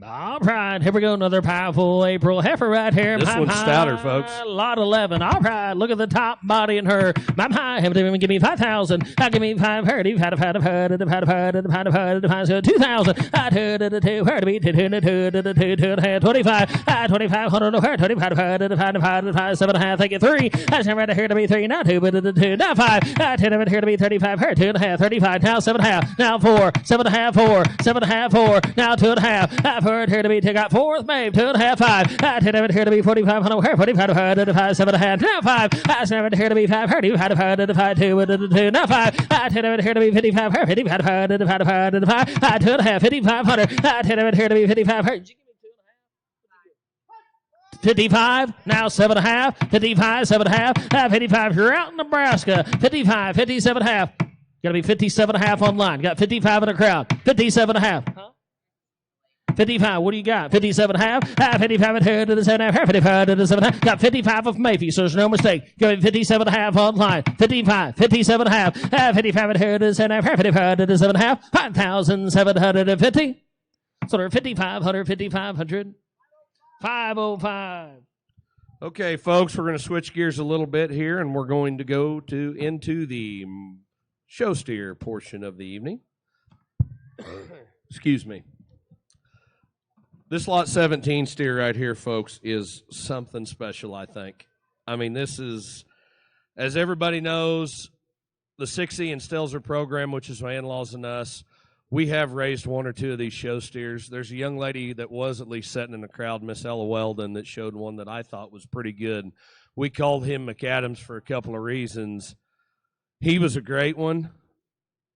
All right, here we go. Another powerful April heifer right here. This one's stouter, folks. Lot 11. All right, look at the top body in her. My have to give me 5,000. I give me 5 heard. You've had 2,000. I 2 to 2 heard. Be 2 to 2 to 2 to 25. 2,500 heard. 25 7.5. Take it 3. I just never here to be 3. Now 2 to 2. Now 5. I 10 of it here to be 35 heard. 2.5. 35. Now 7.5. Now 4. 7.5. 4. 7.5. 4. Now 2.5. Hereford here to be got fourth, Maeve, 2.5, 5. 10 of it here to be 4,500, 45, 7.5, now 5. 7 here to be 5, 30, 5, 2, now 5. 10 of it here to be 55, 55, 2.5, 5,500. 10 of it here to be 55, 55, now 7.5, 55, 7.5, 55, you're out in Nebraska, 55, 57.5. Got to be 57.5 online. Got 55 in the crowd. 57.5. Huh? 55, what do you got? 57.5. 55 and here to the 7.5. 55 to the 7.5. Got 55 of Mayfield, so there's no mistake. Got 57.5 online. 55, 57.5. 55 and here to the 7.5. 55 to the 7.5. 5,750. So they're 5,500, 5,500. 505. Okay, folks, we're going to switch gears a little bit here, and we're going to go into the show steer portion of the evening. Excuse me. This lot 17 steer right here, folks, is something special, I think. I mean, this is, as everybody knows, the 6E and Stelzer program, which is my in-laws and us, we have raised one or two of these show steers. There's a young lady that was at least sitting in the crowd, Miss Ella Weldon, that showed one that I thought was pretty good. We called him McAdams for a couple of reasons. He was a great one.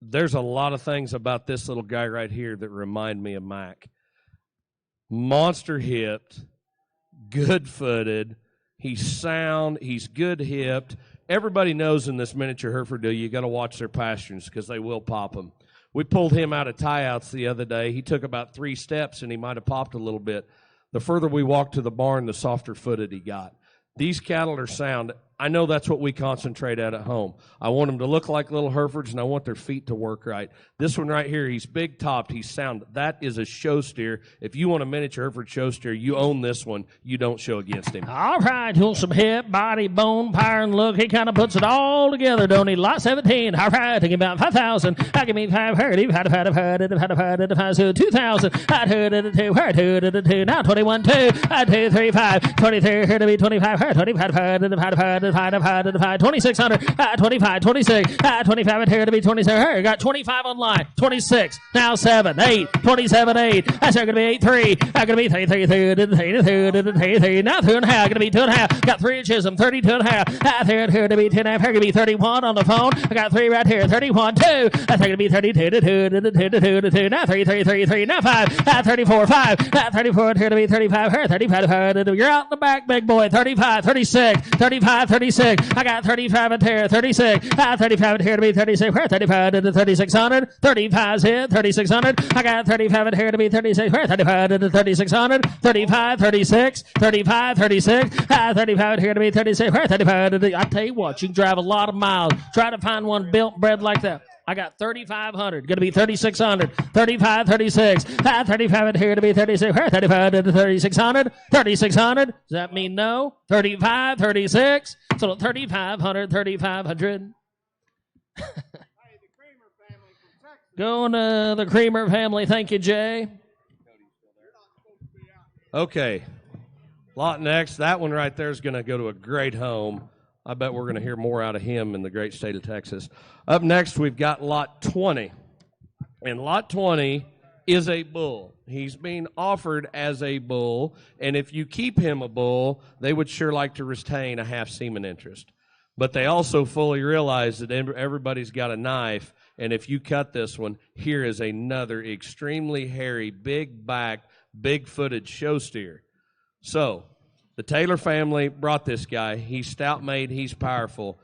There's a lot of things about this little guy right here that remind me of Mac. Monster hipped, good footed. He's sound. He's good hipped. Everybody knows in this miniature Hereford deal, you got to watch their pasterns because they will pop them. We pulled him out of tie-outs the other day. He took about 3 steps, and he might have popped a little bit. The further we walked to the barn, the softer footed he got. These cattle are sound. I know that's what we concentrate at home. I want them to look like little Herefords, and I want their feet to work right. This one right here, he's big-topped. He's sound. That is a show steer. If you want a miniature Hereford show steer, you own this one. You don't show against him. All right, you want some hip, body, bone, power, and look. He kind of puts it all together, don't he? Lot 17. All right, take about 5,000. I give me 530. 2,000. Now 21, 2. 2, 3, 5. 23, here to be 25. 25, 2,600, 25, 26, 25, and here to be 27. Got 25 online, 26, now 7, 8, 27, 8. That's going to be 8, 3. That's going to be 3, 3, 3, 3, 3, now 2.5. Going to be 2.5. Got 3 inches, 32.5. Here to be 10.5. Here going to be 31 on the phone. I got 3 right here, 31, 2. That's going to be 32, 2. Now 3, 3, 3, 3. Now 5, 34, 5. 34, here to be 35. Here 35. You're out in the back, big boy. 35, 36, 35, 36. I got 35 and here, 36. 35 and here to be 36. 35 to 3,600. 35's here, 3,600. I got 35 and here to be 36. 35 to 3,600. 35, 36. 35, 36. 35 and here to be 36. 35 to I tell you what, you can drive a lot of miles. Try to find one built bred like that. I got 3,500. Going to be 3,600. 35, 36. 35 and here to be 36. 35 to 3,600. 3,600. Does that mean no? 35, 36. So 3,500, 3,500. Going to the Creamer family. Thank you, Jay. Okay. Lot next. That one right there is going to go to a great home. I bet we're going to hear more out of him in the great state of Texas. Up next, we've got Lot 20. And Lot 20 is a bull. He's being offered as a bull. And if you keep him a bull, they would sure like to retain a half semen interest. But they also fully realize that everybody's got a knife. And if you cut this one, here is another extremely hairy, big-backed, big-footed show steer. So the Taylor family brought this guy. He's stout-made. He's powerful.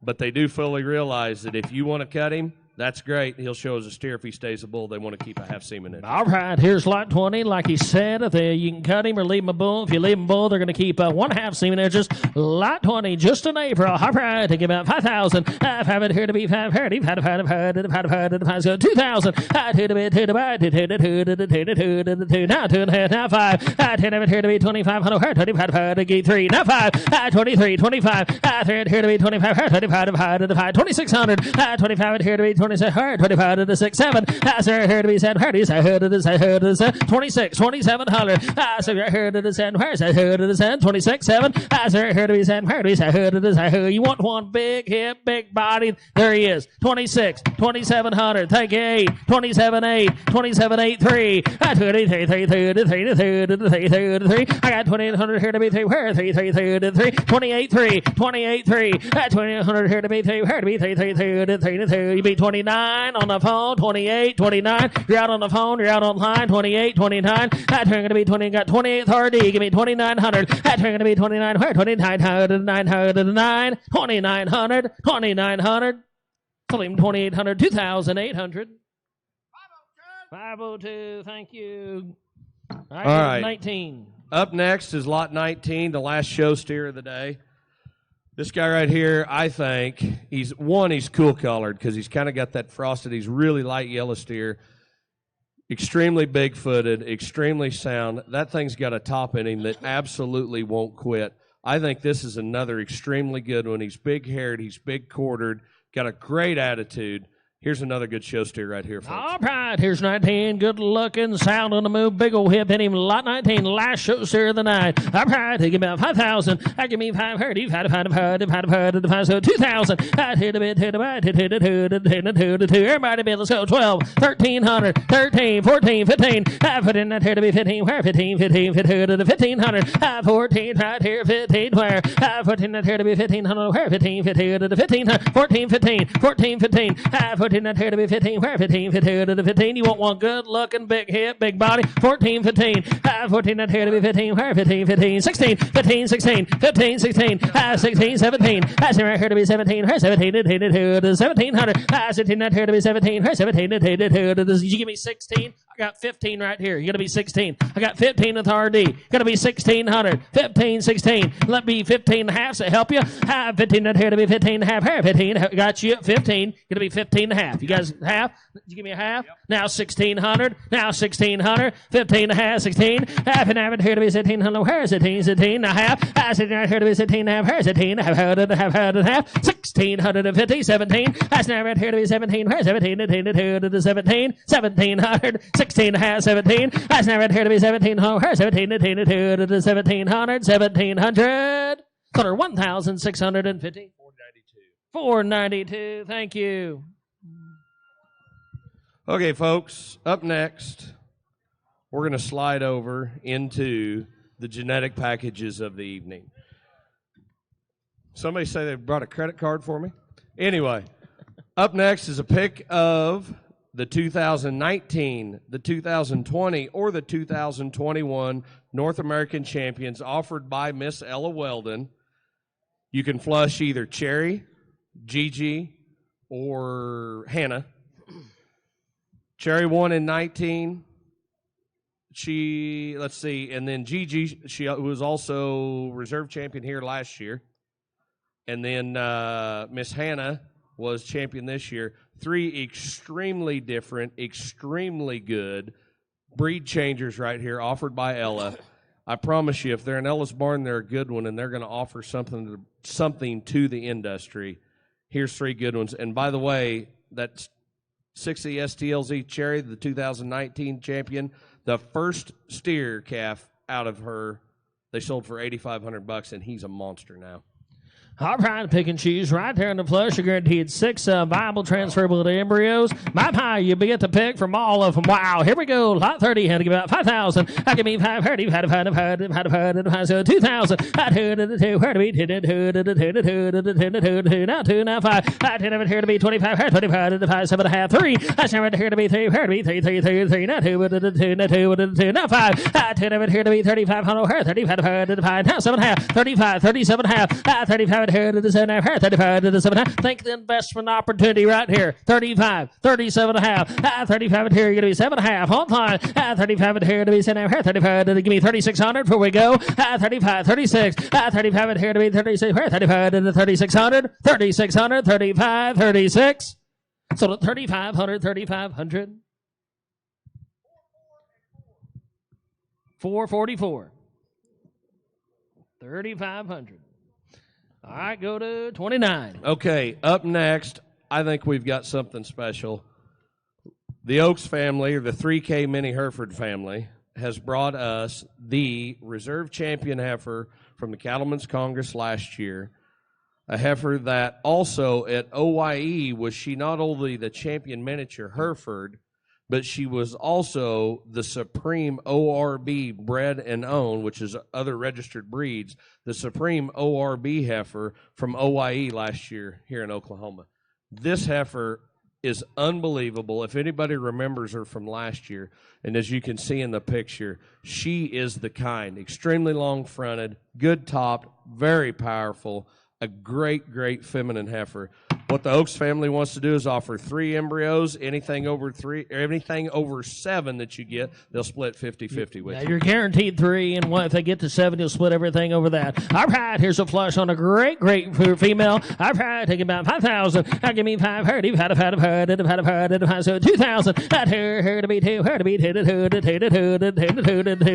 But they do fully realize that if you want to cut him, that's great. He'll show as a steer. If he stays a bull, they want to keep a half semen in. All right, here's Lot 20. Like he said, you can cut him or leave him a bull. If you leave him a bull, they're going to keep 1/2 semen inches. Lot 20, just in April. All right, take about 5,000. 5 here to be 530. 5 2,000. 2 to be 2 to buy. 2 now 2.5. Now 5. 10 of it here to be 2,500. 25 to get 3. Now 5. 23, 25. 3 here to be 25. 25 to 5. 2,600. 25 here to be 25. 26, 25 to the 6, 7. I say here to be said, heard is I heard it is I heard it is 26, 2700. I say I heard it is and where's I heard it is 26, 7. I say here to be said, heard is I heard it is I heard. You want one big hip, big body? There he is. 26, 2700. Thank you, 8, 27, 8, 27, 8, 3. I 23, 3, 3, 3, 3, 3, 3, 3. I got 2800 here to be 3. Where 3, 3, 3, 3, 28, 3, 28, 3. I 2800 here to be 3. Where to be 3, 3, 3, 3, 3. You be 29 on the phone. 28, 29. You're out on the phone. You're out online. 28, 29. I turn going to be 20. Got 28 RD. Give me 2900. I turn going to be 29. Where 2900, 909, 2900, 2900. Tell him 2800, 2800. 502, thank you. All right. 19. Up next is lot 19, the last show steer of the day. This guy right here, I think, he's cool colored because he's kind of got that frosted, he's really light yellow steer. Extremely big footed, extremely sound. That thing's got a top in him that absolutely won't quit. I think this is another extremely good one. He's big haired, he's big quartered, got a great attitude. Here's another good show steer right here, folks. All right, here's 19. Good looking, sound on the move, big old hip, hit him. Lot 19, last show steer of the night. All right, give me about 5,000. I give me 530, 5, so 2,000. I hit a bit, hit a bit, hit a 2. Everybody be, let's go. 12, 1,300, 13, 14, 15. I put in that here to be 15. Where 15, 15, 15, 1,500. I 14, right here, 15. Where I put in that here to be 1,500. Where 15, 15, 1,500. 14, 15, 14, 15. I put in that here to be 15. Where 15, 15 to the 15. You want one good looking, big hip, big body. 14, 15. 14 that here to be 15. Where 15, 15, 16, 15, 16, 15, 16. 16, 17. I say right here to be 17. Where 17 to 1700. 17 that here to be 17. Where 17 to did you give me 16? I got 15 right here. You're going to be 16. I got 15 with RD. Going to be 1,600. 15, 16. Let me 15 and a half. So help you. 15 that here to be 15 and a half. Here, 15. Got you at 15. Going to be 15 and a half. You guys half? Did you give me a half? Yep. Now 1,600. Now 1,600. 15 and a half. 16. Half an hour here to be 1,700. Where is 17? 17 and a half. I said right here to be 17 and a half. Where is 17? Half. 1,650. 17. That's now right here to be 17. Where is 17? 17. 1,700. 16 and a half. 17. That's now right here to be 17. Where is 17? 1,700. 1,700. Color 1,650. 492. Thank you. Okay, folks, up next, we're going to slide over into the genetic packages of the evening. Somebody say they brought a credit card for me? Anyway, up next is a pick of the 2019, the 2020, or the 2021 North American champions offered by Miss Ella Weldon. You can flush either Cherry, Gigi, or Hannah. Cherry won in 19. And then Gigi, she was also reserve champion here last year. And then Miss Hannah was champion this year. 3 extremely different, extremely good breed changers right here offered by Ella. I promise you, if they're in Ella's barn, they're a good one, and they're going to offer something to the industry. Here's 3 good ones. And by the way, that's 60 STLZ Cherry, the 2019 champion, the first steer calf out of her, they sold for $8,500, and he's a monster now. All right, pick and choose right there in the flush. You're guaranteed 6 viable transferable embryos. My pie, you'll be at the pick from all of them. Wow, here we go. Lot 30, had to give out 5,000. I give me 530, so 2,000. I do where to be, now 2, now 5. I did have here to be 25, 25, 5, 7 and a half, 3. I stand right here to be 3, where to be 3, 3, 3, 3, now 2, now 5. I did have here to be 3,500, 35, 5, now 7 and a half, 35, 37 and a half, 35. Here to the 7 and a half, 35 to the 7 and a half. Think the investment opportunity right here. 35, 37 and a half. 35 here, you're going to be 7 and a half. On time. 35 here to be 7 and a half. 35 to give me 3,600 before we go. 35, 36. 35 here to be 36. Where 35 to the 3,600. 3,600, 35, 36. So the 3,500, 3,500. 444. 3,500. All right, go to 29. Okay, up next, I think we've got something special. The Oaks family, or the 3K Mini Hereford family, has brought us the reserve champion heifer from the Cattlemen's Congress last year. A heifer that also at OYE was she not only the champion miniature Hereford, but she was also the supreme ORB bred and owned, which is other registered breeds, the supreme ORB heifer from OYE last year here in Oklahoma. This heifer is unbelievable. If anybody remembers her from last year, and as you can see in the picture, she is the kind. Extremely long-fronted, good topped, very powerful, a great, great feminine heifer. What the Oaks family wants to do is offer 3 embryos. Anything over 7 that you get, they'll split 50-50 with you. You're guaranteed 3, and if they get to 7, you'll split everything over that. All right, here's a flush on a great, great female. All right, take about 5,000. I'll give me 5. So 2,000. Her to be 2. Her to be 2.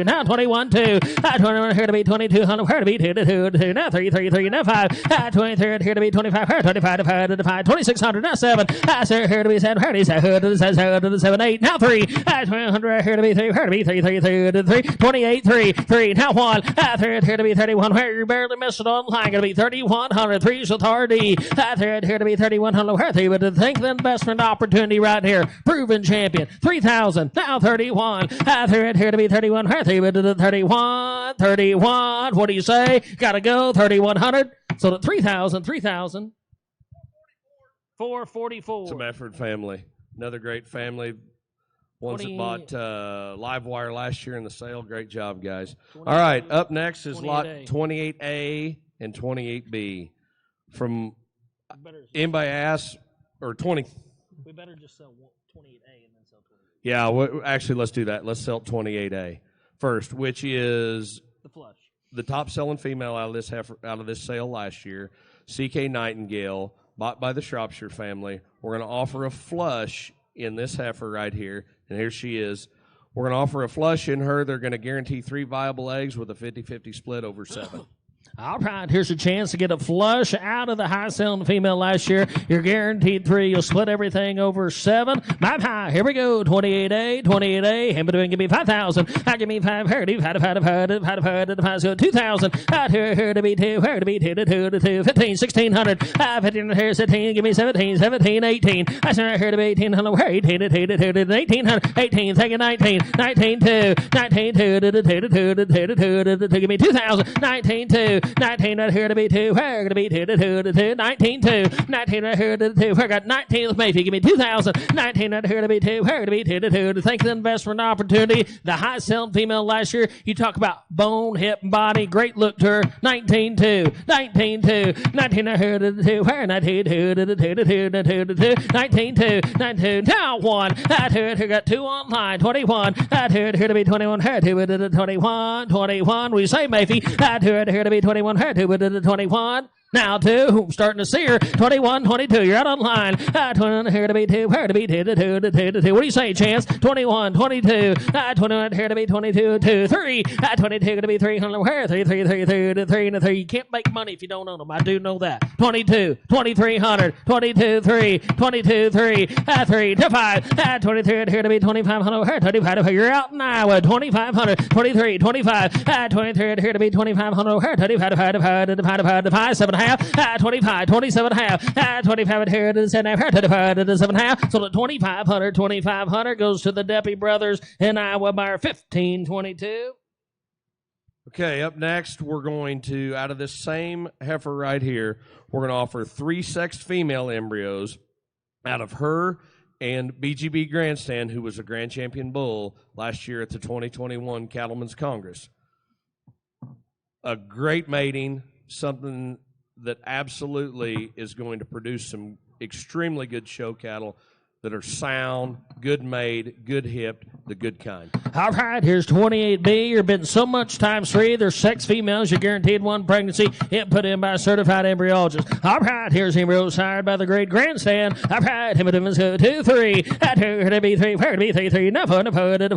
Now 21, 2. 21, her to be 2200. Her to be 2. Now 3. Now 5. 23, here to be 25. Her 25. 2,600, now 7. I say here to be 7, here to be 7, 8, now 3. 100, here to be 3, here to be 3, 28, 3, now 1. 3, here to be 31, where you barely missed it on line. Going to be 3,100, 3 is authority. 3, here to be 3,100, where 3, but to think the investment opportunity right here. Proven champion, 3,000, now 31. 3, here to be 31, where 3, but to 31. What do you say? Gotta go, 3,100. So to 3,000. 444. Some Hereford family. Another great family. Ones that bought Live Wire last year in the sale. Great job, guys. All right, up next is lot 28A and 28B. From anybody ask, or 20. We better just sell 28A and then sell 28. Yeah, actually, let's do that. Let's sell 28A first, which is the flush. The top-selling female out of this sale last year, CK Nightingale, bought by the Shropshire family. We're going to offer a flush in this heifer right here, and here she is. We're going to offer a flush in her. They're going to guarantee 3 viable eggs with a 50-50 split over 7. All right, here's a chance to get a flush out of the high-selling female last year. You're guaranteed 3. You'll split everything over 7. Bye-bye. Here we go. 28A. Him doing give me 5,000. I give me 5. Her to be 5. 2,000. Her to be 2. Her to be 2. 15, 1,600. 15. Here 17. Give me 17. 18. I said her to be 1,800. Her 18. 1,800. 18. Take it 19. 19 2. 19 2. Give me 2,000. 19 2. 19 right here to be 2. Where going to be 2. 19 2. 19 right here to 2. Where got 19 with Mayfield. Give me 2,000. 19 right here to be 2. Where to be 2. To thank the investment opportunity. The high selling female last year. You talk about bone, hip, body. Great look to her. 19 2. 19 2. 19 right here to 2. Where 19 2. 19 2. 19 now 1. Here got 2 online. 21. Here to be 21. Here to 21. 21. We say Mayfield. Here to be 21. Her 21. Now 2, starting to see her. 21, 22, you're out on line. 21, here to be 2, here to be 2. What do you say, Chance? 21, 22, 21, here to be 22, 2, 3. 22, going to be 300, where? 3, and 3. You can't make money if you don't own them. I do know that. 22, 2,300, 22, 3, 22, 3, 3 to 5. 23, here to be 2,500, where? 25, you're out in Iowa. 2,500, 23, 25, 23, here to be 2,500, where? 25, 7 half, 25, 27 half, 25 here to the 7 half, 25 to the 7 half. So the 2,500 goes to the Deppie brothers in Iowa by 15-22. Okay, up next, we're going to, out of this same heifer right here, we're going to offer 3 sexed female embryos out of her and BGB Grandstand, who was a grand champion bull last year at the 2021 Cattlemen's Congress. A great mating, something that absolutely is going to produce some extremely good show cattle that are sound, good made, good hipped, the good kind. All right, here's 28B. You're bidding so much times 3. There's 6 females. You're guaranteed 1 pregnancy. Put in by a certified embryologist. All right, here's embryo sired by the great grandstand. All right, him and 2, 3. At her to be 3, her to be 3, 3. Now put to 4, 3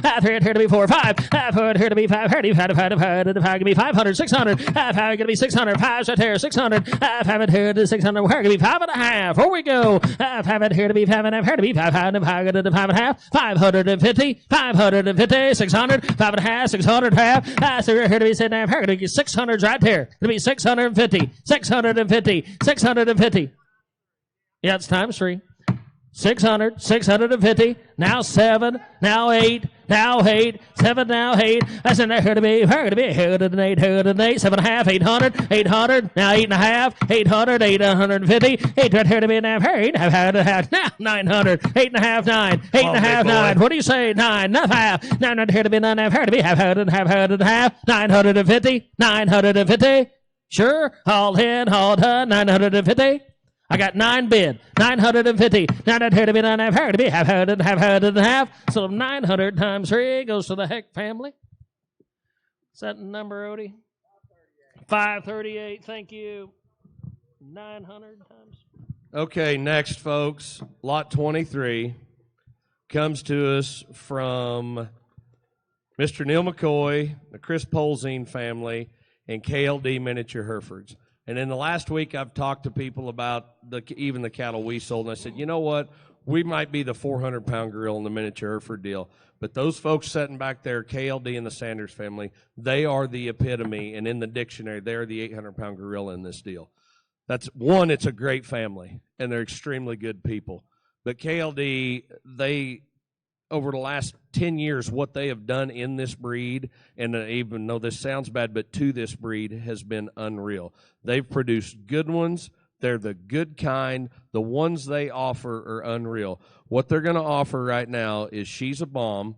at her to be 4, 5. Put her to be 5, her to be 5, 5 to be 500, 600. 5 gonna be 600. 5 right there, 600. 5 at her to 600. Her gonna be 5.5. Here we go. 5 at her to be 5.5. Her to be 5, 5 to 5.5. 550. 550. 600. 5.5. 600. Half. So her to be 7.5. Her gonna be 600 right there. Gonna be 650. 650. 650. Yeah, it's times 3. 600, 650, now 7, now 8, now 8, 7, now 8. That's in there, here to be, 808, 7.5, 800, 800, now 8.5, 800, 850, 8 right here to be now, 8.5, now 900, 8.5, 9, 8.5, 9. What do you say? 9, not half, 9 right here to be 9, here to be half, 950, 950. Sure, all in, all done, 950. I got 9 bid, 950. Now that here to be 9.5, here to be half. So 900 times 3 goes to the Heck family. Is that the number, Odie? 538. Thank you. 900 times. Okay, next, folks. Lot 23 comes to us from Mr. Neil McCoy, the Chris Polzine family, and KLD Miniature Herefords. And in the last week, I've talked to people about even the cattle we sold, and I said, you know what? We might be the 400-pound gorilla in the miniature Hereford deal, but those folks sitting back there, KLD and the Sanders family, they are the epitome, and in the dictionary, they are the 800-pound gorilla in this deal. That's one, it's a great family, and they're extremely good people. But KLD, they, over the last 10 years, what they have done in this breed, and even though this sounds bad, but to this breed has been unreal. They've produced good ones. They're the good kind. The ones they offer are unreal. What they're going to offer right now is She's a Bomb,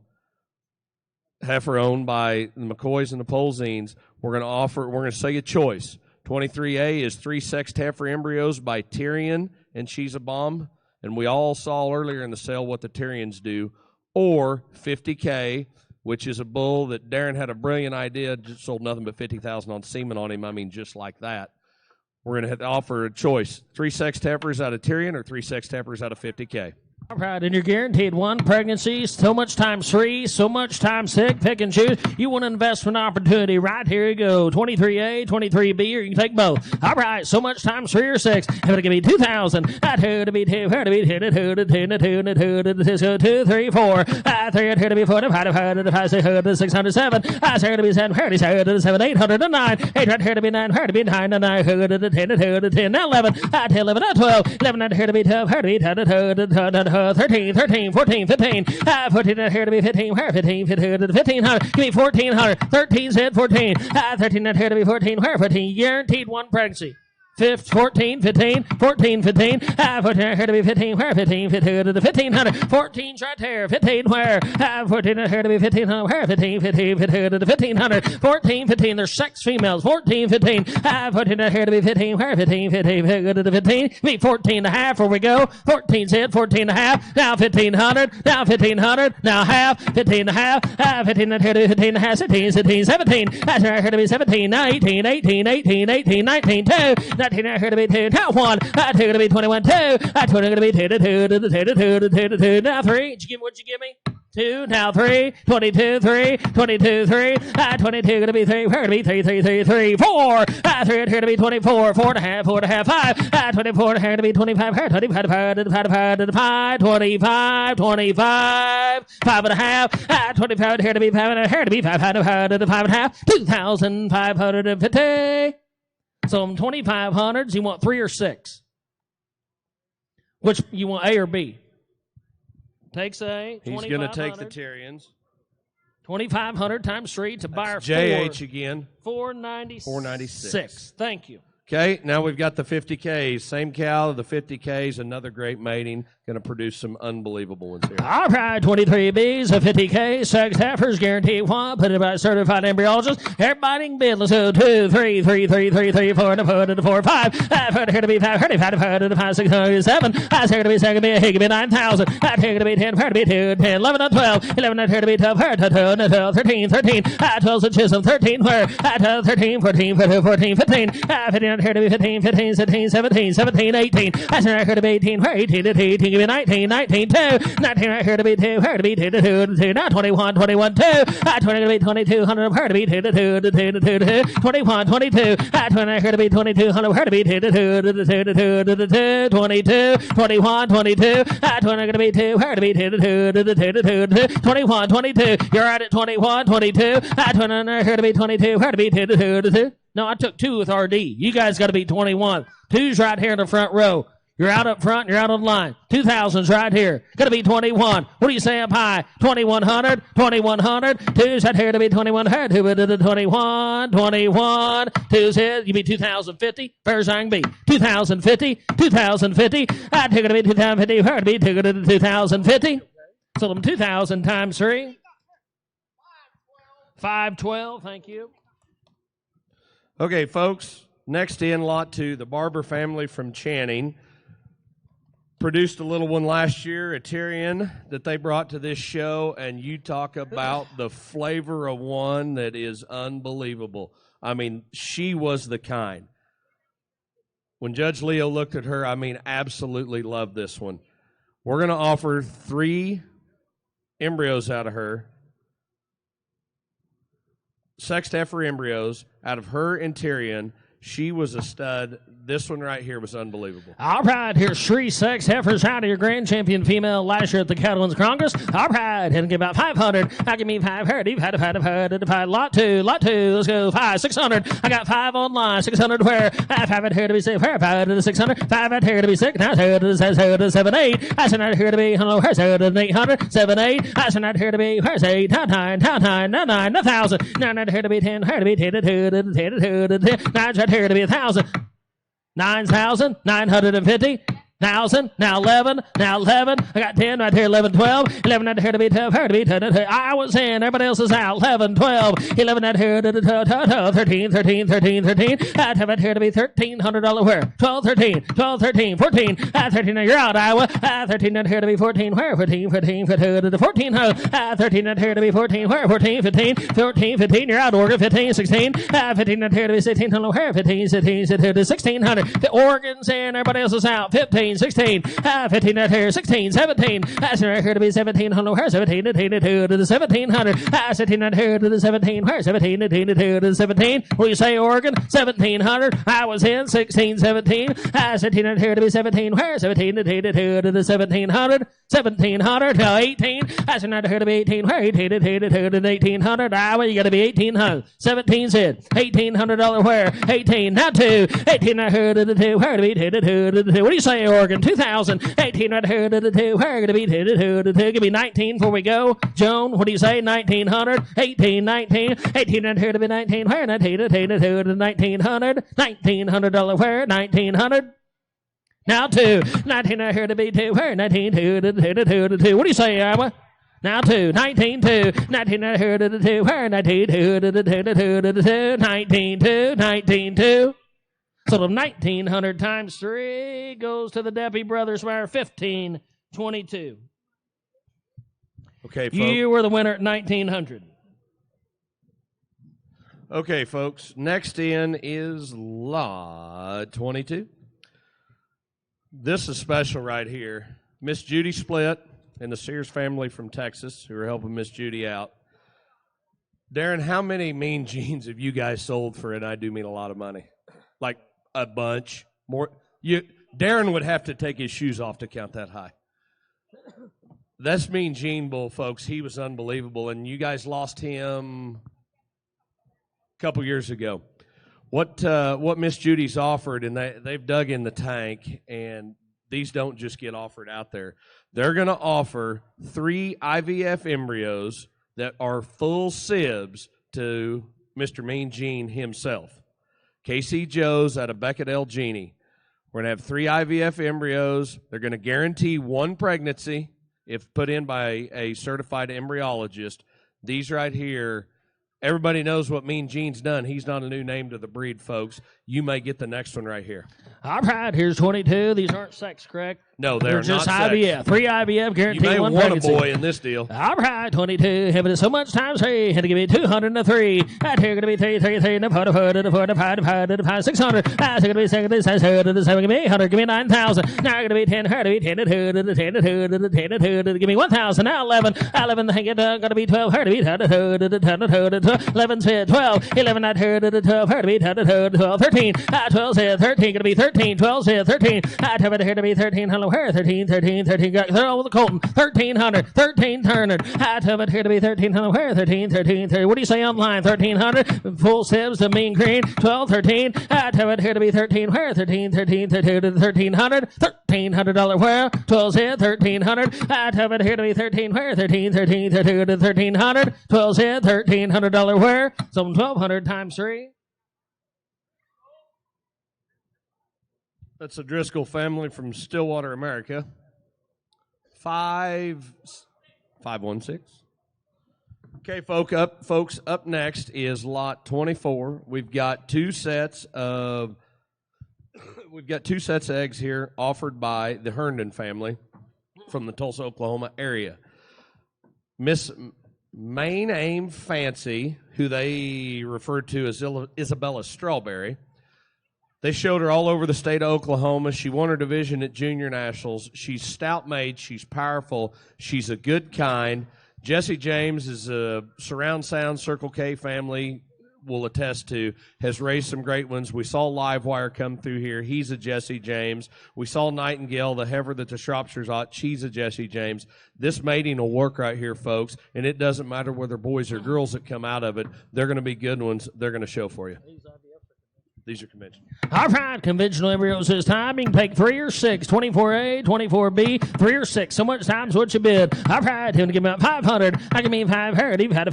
heifer owned by the McCoys and the Polzines. We're going to say a choice. 23A is 3 sexed heifer embryos by Tyrion and She's a Bomb. And we all saw earlier in the sale what the Tyrions do. Or 50K, which is a bull that Darren had a brilliant idea, just sold nothing but 50,000 on semen on him. I mean, just like that. We're going to offer a choice. 3 sexed heifers out of Tyrion or 3 sexed heifers out of 50K. All right, and you're guaranteed 1 pregnancy, so much times 3, so much times 6, pick and choose. You want an investment opportunity, right here you go. 23A, 23B, or you can take both. All right, so much times 3 or 6. If it'll give me 2,000, 2 to be 2, 2 to be 2, 2 to 2, 2 to 2, 2, 3, 4, 3 to be 4, 5, 607, 7 to be 7, 7, 800 to 9, 8 here to be 9, here to be 9, 9, 10 to 10, now 11, 10, 11, 12, 11 here to be 12, here to be 10, 13, 14, 15, 14 here to be 15, where 15, 1500, give me 1400, 13 said 14, 13 here to be 14, where 14, guaranteed 1 pregnancy. 14, 15, 14, 15, 14 here to be 15, where 15, 15 to the 1500, 14's right there, 15 where, 14 here to be 1500, where 15, 15, 15 to the 1500, 14, 15, there's 6 females, 14, 15, 14 here to be 15, where 15, 15, 15 to the 15, be 14 and a half, where we go, 14 said 14 and a half, now 1500, now 1500, now half, 15 and a half, 15 here to be 15 and a half, 16, 17, 17, that's right here to be 17, now 18, 18, 18, 18, 19, 2, 19 here to be 2, now 1, 2 to be 21, 2, 20 to be 2 to 2 to the 2 to 2 to 2 to 2, now 3, what'd you give me? 2, now 3, 22, 3, 22, 3, 22 gonna be 3, where to be 3, 3, 3, 3, 4, 3 here to be 24, 4 and a half, 4 and a half, 5, 24 here to be 25, here 25, 5, 25, 25, 5 and a half, 25 here to be 5 and a half, here to be 5 and a half, 2,550. So 2,500s, you want 3 or 6? Which you want, A or B? Takes A. He's going to take the Tyrions. 2,500 times 3 to buyer 4. JH again. 496. 496. Thank you. Okay, now we've got the 50Ks. Same cow, the 50Ks, another great mating. Going to produce some unbelievable ones here. All right, 23 Bs, a 50K, six heifers, guaranteed one, put it by certified embryologist. Everybody can bid. Let's go 2, 3, 3, 3, 3, 3, 4, to 4, to 4, 5. I've heard here to be 5, 35, to 5, to 5, 6, 7. I've heard to be 2, here to be 9,000. I've heard to be 10, heard to be 2, 10, 11, and 12. 11, I've heard to be 12, heard to 12, 13, 13. 12, and Chisholm, 13, where? 12, 13, 14, 14, 15. 15, I've heard to be 15, 15, 16, 17, 17, 18. I've heard to be 18, where? 18, to 18, give me 19, 19, 2. 19, I heard to be 2, heard to be 2, to 2, 2. Now 21, 21, 2. 20 to be 22, 100, heard to be 2, to 2, to 2, to 2, to 2. 21, 22. 20, I heard to be 22, 100, heard to be 2, to 2, to 2, to 2, to 2. 22, 21, 22. 20, to be 2, heard to be 2, to 2, to 2, to 2, to 2. 21, 22. You're right at 21, 22. 20, I heard to be 22, heard to be 2, to 2, to 2. No, I took 2 with RD. You guys got to be 21. 2's right here in the front row. You're out up front, you're out on the line. 2,000's right here. Gonna be 21. What do you say up high? 2,100, 2,100. 2's right here to be 2,100. 21, 21. 2's here. You be 2,050. Fair's I can be. 2,050, 2,050. I'd take it to be 2,050. Her to be 2,050. So them 2,000 times 3. 512, thank you. Okay, folks, next in lot 2, the Barber family from Channing. Produced a little one last year, a Tyrian, that they brought to this show, and you talk about the flavor of one that is unbelievable. I mean, she was the kind. When Judge Leo looked at her, I mean, absolutely loved this one. We're going to offer 3 embryos out of her, sexed heifer embryos out of her and Tyrian. She was a stud. This one right here was unbelievable. All right, here's 3 sex heifers out of your grand champion female last year at the Cattlemen's Congress. All right, and give about 500. I give me 5 her. You've had a 5. Lot 2. Let's go 5, 600. I got 5 online. 600 where? 5 out here to be 6. Where? 5 to the 600. 5 out here to be 6. Now 2 to 7, 8. I said out here to be, hello, where's 800? 7, 8. I said out here to be, where's 8? 9, 1,000. 9 out here to be 10. Here to be 10 to 2 to 10 to 2 to 10. 9 out here to be 1,000. 9,950. 1,000, now 11, now 11. I got 10 right here, 11, 12. 11 out here to be 12, here to be 10. I was in, everybody else is out. 11, 12, 11 out here to 13, 13, 13, 13. I have it here to be $1,300 where? 12, 13, 12, 13, 14. 13, you're out, Iowa. 13 out here to be 14, where? 14, 14, 14, 14. 13 out here to be 14, where? 14, 15, 14, 15. You're out, Oregon. 15, 16. 15 out here to be 16, where? 15, 16, 1,600. The Oregon's in, everybody else is out. 15. 16, 15 out here, 16, 17. I said right here to be 17, where 17, 18, to 2 to the 1,700. 17 out here to the 17, where 17, 18, to 2 to the 17. What do you say, Oregon? 1,700. I was in 16, 17. 17 out here to be 17, where 17, 18, to 2 to the 1,700. 1,700 to 18. I said out here to be 18, where 18, 18, to 2 to the 1,800. Iowa, you got to be 1,800. 17's it. $1,800 where? 18. Now 2. 18 out here to the 2, where to be 2 to 2 to the 2. What do you say, Oregon? 2,000. 18 right here to the 2. Where going to be 2 to 2 to 2? Give me 19 before we go. Joan, what do you say? 1,900. 18, 19. 18 right here to be 19. Where? 19 to 2 to 2 to 1,900. $1,900 where? 1,900. Now 2. 19 right here to be 2. Where? 19 2 to 2 to 2 to 2. What do you say, Iowa? Now 2. 19 2. 19 right here to the 2. Where? 19 2 to the 2 to 2 to the 2. 19 2. 19 2. So the 1,900 times 3 goes to the Deppie Brothers wire 1,522. Okay, folks. You were the winner at 1,900. Okay, folks. Next in is lot 22. This is special right here. Miss Judy Split and the Sears family from Texas who are helping Miss Judy out. Darren, how many Mean Jeans have you guys sold for And I Do Mean a Lot of Money? Like a bunch more. Darren would have to take his shoes off to count that high. That's Mean Gene Bull, folks. He was unbelievable, and you guys lost him a couple years ago. What Miss Judy's offered, and they've dug in the tank, and these don't just get offered out there. They're going to offer 3 IVF embryos that are full sibs to Mr. Mean Gene himself. KC Joe's out of Beckett El Genie. We're going to have 3 IVF embryos. They're going to guarantee 1 pregnancy if put in by a certified embryologist. These right here, everybody knows what Mean Gene's done. He's not a new name to the breed, folks. You may get the next one right here. All right, here's 22. These aren't sex, correct? No, They're just not IVF. sex. 3 IVF, You guaranteed may 1 want a pregnancy. boy in this deal. All right, 22. Having it so much times 3. Had to give me 203. That's here going to be 3, and a 4, and a 4, and a 5, and a 5, 600. That's going to be 2, and 7, give me 800, give me 9,000. Now going to be 10, to be 10, and 2, and a 10, and 2, and a 10, and 2, and give me 1,000. Now 11, hang it, going to be 12, to be 10, and 2, and a 10, and 2, and 11, 12, 11, not 2, and 12, to be 10, and 2, and 12, 13, 12, 13, going to be 13, 12, 13, I have it here to be 13, hello, here, 13, got throw with the Colton, 1,300, 13 Turner, I have it here to be 13, hello, here, 13, 30. What do you say online? 1,300, full sibs to Mean Green, 12, 13, I have it here to be 13, where, 13, 1,300, $1,300 where, 12 said, 1,300, I have it here to be 13, where, 13, 1,300, 12 said, $1,300 where, so 1,200 times 3. That's a Driscoll family from Stillwater, America. 516. Okay, folks, up next is lot 24. We've got 2 sets of eggs here offered by the Herndon family from the Tulsa, Oklahoma area. Miss Main Aim Fancy, who they refer to as Isabella Strawberry. They showed her all over the state of Oklahoma. She won her division at Junior Nationals. She's stout-made. She's powerful. She's a good kind. Jesse James is a Surround Sound Circle K family will attest to, has raised some great ones. We saw Livewire come through here. He's a Jesse James. We saw Nightingale, the heifer that the Shropshire's on. She's a Jesse James. This mating will work right here, folks, and it doesn't matter whether boys or girls that come out of it. They're going to be good ones. They're going to show for you. These are conventional. All right, conventional embryos this time. You can take 3 or 6, 24A, 24B, 3 or 6. So much time's what you bid. All right, going to give me up 500. I give me 500. You've had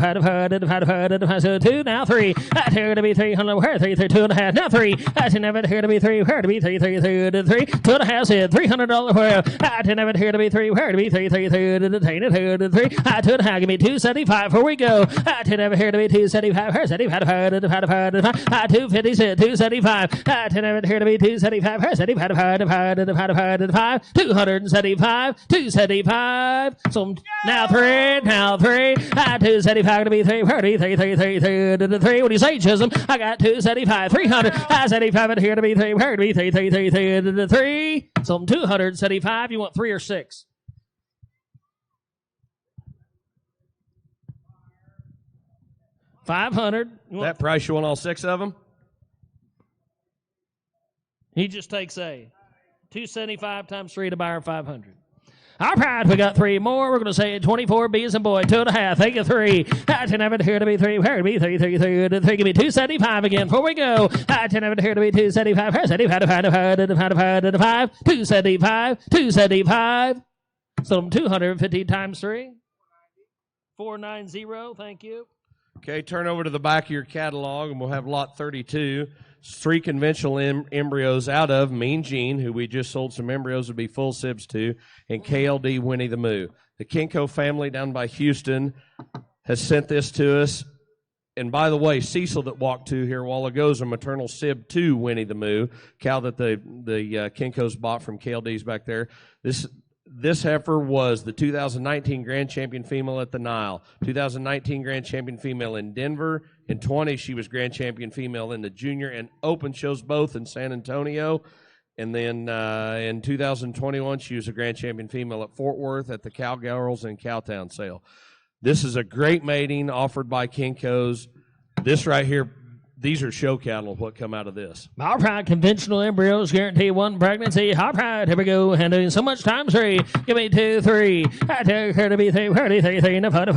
so 2, now 3. That's here to be 300. Where 3, 2.5. Now 3. That's never here to be 3. Where to be 3, 2.5 said $300. Where that's never here to be 3. Where to be 3, 3. I 2.5. Give me 275. Here we go. That's never here to be 275. Where 75. I 250 said 275. I here to be 275. 275. 275. So now 3. Now 3. I 275 to be 3. 3. What do you say, Chisholm? I got 275. 300. I 75 here to be 3. Where to be 3. So 275. You want 3 or 6? $500. That price, you want all 6 of them? He just takes a 275 times 3 to buy her 500. All right, we got 3 more. We're going to say 24 B as a boy, 2.5. Take a 3. I can have it here to be 3. Where to be 3. Give me 275 again. Before we go, I can have it here to be 275. 275. So 250 times 3. 490. Thank you. Okay, turn over to the back of your catalog, and we'll have lot 32. 3 conventional embryos out of Mean Gene, who we just sold some embryos, would be full sibs to, and KLD Winnie the Moo. The Kinko family down by Houston has sent this to us. And by the way, Cecil that walked to here a while ago is a maternal sib to Winnie the Moo, cow that the Kinkos bought from KLD's back there. This heifer was the 2019 Grand Champion female at the Nile, 2019 Grand Champion female in Denver. In 20, she was Grand Champion female in the Junior and Open shows both in San Antonio. And then in 2021, she was a Grand Champion female at Fort Worth at the Cowgirls and Cowtown sale. This is a great mating offered by Kinko's. This right here, these are show cattle, what come out of this. All right, conventional embryos guarantee 1 pregnancy. All right, here we go. And doing so much times 3. Give me 2, 3. I take her to be 3. Where to be 3. Now 5. Now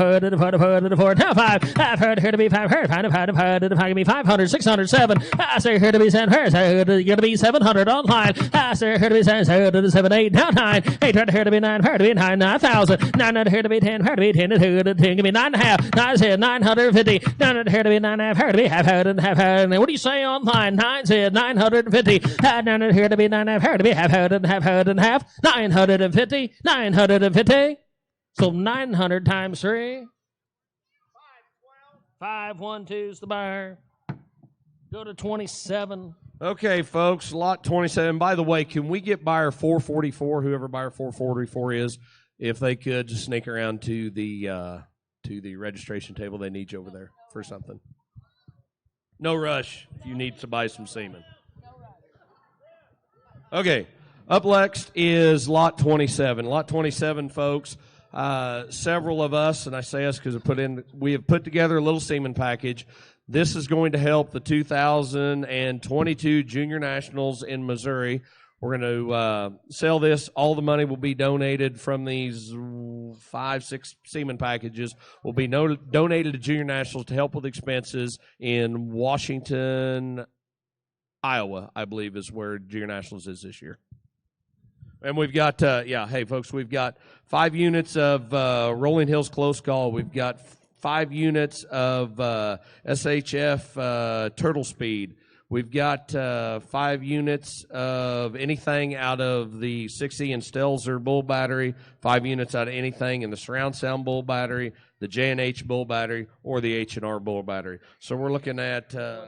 5. I've heard her to be 5. Give me 500, 600, 7. I say her to be 7. Where's her to be 700 online? I say her to be 7, 8. Now 9. 8 her to be 9. Her to be 9. 9,000. 9 her to be 10. Her to be 10. 10. Give me 9.5. 9 said 950. 9 her to be 9.5. Her to be half. And what do you say online? 9 said 950. 900 here to be 9.5 here to be half and half and half. 950. 950. So 900 times 3. 512 is the buyer. Go to 27. Okay, folks, lot 27. By the way, can we get buyer 444, whoever buyer 444 is, if they could just sneak around to the registration table? They need you over there for something. No rush if you need to buy some semen. Okay, up next is lot 27. Lot 27, folks. Several of us, and I say us because we have put together a little semen package. This is going to help the 2022 Junior Nationals in Missouri. We're going to sell this. All the money will be donated from these 5-6 semen packages. Will be donated to Junior Nationals to help with expenses in Washington, Iowa, I believe is where Junior Nationals is this year. And we've got, hey, folks, we've got 5 units of Rolling Hills Close Call. We've got 5 units of SHF Turtle Speed. We've got 5 units of anything out of the 6E and Stelzer Bull Battery, 5 units out of anything in the Surround Sound Bull Battery, the J&H Bull Battery, or the H&R Bull Battery. So we're looking at 5, 10,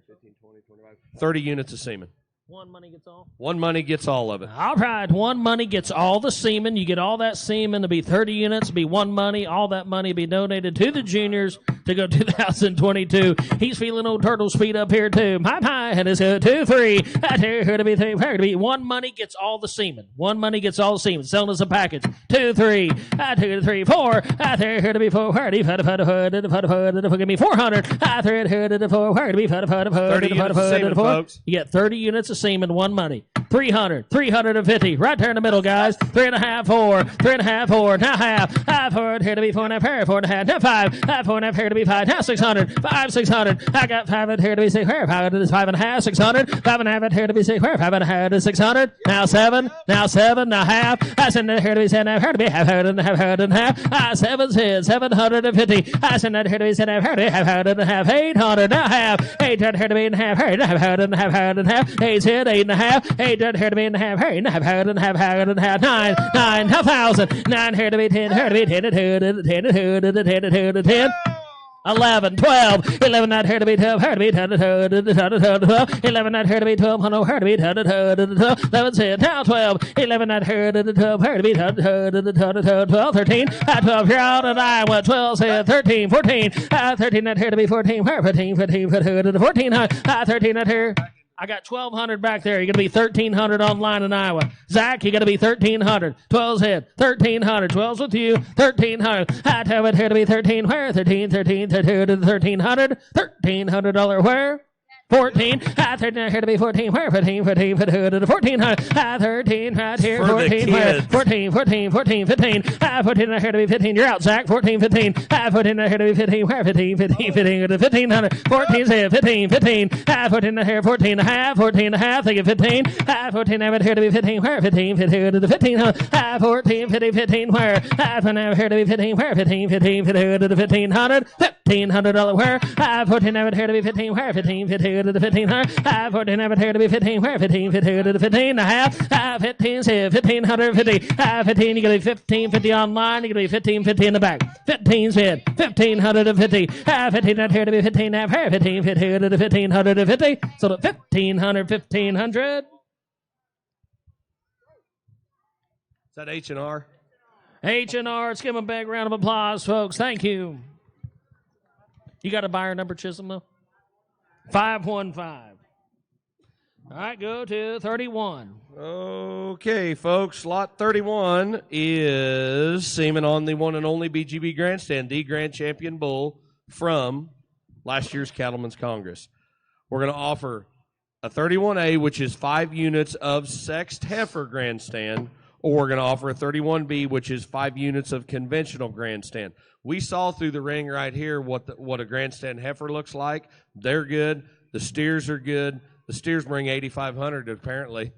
15, 20, 25, 30 units of semen. One money gets all? One money gets all of it. All right. One money gets all the semen. You get all that semen to be 30 units, be one money. All that money be donated to the juniors to go 2022. He's feeling old turtle speed up here, too. Hi, and it's 2, 3. Here to be 3. Here to be. One money gets all the semen. One money gets all the semen. Selling us a package. 2, 3. 2, 3, 4. Here to be 4. Here to be 400. Give me 400. Here to be 4. Here to be 30 units of semen, folks. You get 30 units of semen, one money. 300, 350, right there in the middle, guys. 3.5, 4, 3.5, 4, now half. 4, here to be 4.5, here, 4.5, now 5, 4.5, here to be 5, now 600, 5, 600. I got 5 here to be 6, here, 5 is 5.5, 600, 5.5 here to be 6, here, 5.5 is 600, now 7, now half. I send it here to be 7, here to be half, and half. 7's his, 750. I send it here to be 7, here to be half, 800, now half. 800 here to be half, here, and half. 8's hit, 8.5, 8 here to be in the half, here, and half, and half. 9, 9,000. 9 here to be 10, here to be 10, 10. 11, 12, 11 not here to be 12, here to be 12, 11 not here to be 12, here to be 12, 11 said, now 12, 11 not here to be 12, here to be 12, 13, 12 here out at Iowa, 12 said, 13, 14, 13 not here to be 14, where 14, 13 not here. I got 1,200 back there. You're going to be 1,300 online in Iowa. Zach, you're going to be 1,300. 12's head. 1,300. 12's with you. 1,300. I tell it here to be 13. Where? 1,300. $1,300 where? 14. 13 here to be 14. Where? 14. 1,400. 13 right here. 14. Where? 14. 15. 14 here to be 15. You're out, Zach. 14. 15. 14 here to be 15. Where? 15. 1,500. 14 say 15. 14 here. 14 and a half. 14 and a half. They get 15. 14 here to be 15. Where? 15. 1,500. 14. 15. Where? 15 here to be 15. Where? 15. 1,500. $1,500 where? 14 here to be 15. Where? 15 to the 1,500. 14 here to be 15. Where? 15 to the 15 and a half. 15 say 1,550. 15 you gotta be 1,550 online. You gotta be 1,550 in the back. 15 said 1,550. 15 here to be 15 half. Here 15 to the 1,550. So the 1,500. Is that H&R? H&R. Let's give them a big round of applause, folks. Thank you. You got a buyer number, Chisholm, though? 515. All right, go to 31. Okay, folks. Lot 31 is semen on the one and only BGB Grandstand, the Grand Champion Bull from last year's Cattlemen's Congress. We're going to offer a 31A, which is 5 units of sexed heifer grandstand, or we're going to offer a 31B, which is 5 units of conventional grandstand. We saw through the ring right here what a grandstand heifer looks like. They're good. The steers are good. The steers bring 8,500 apparently.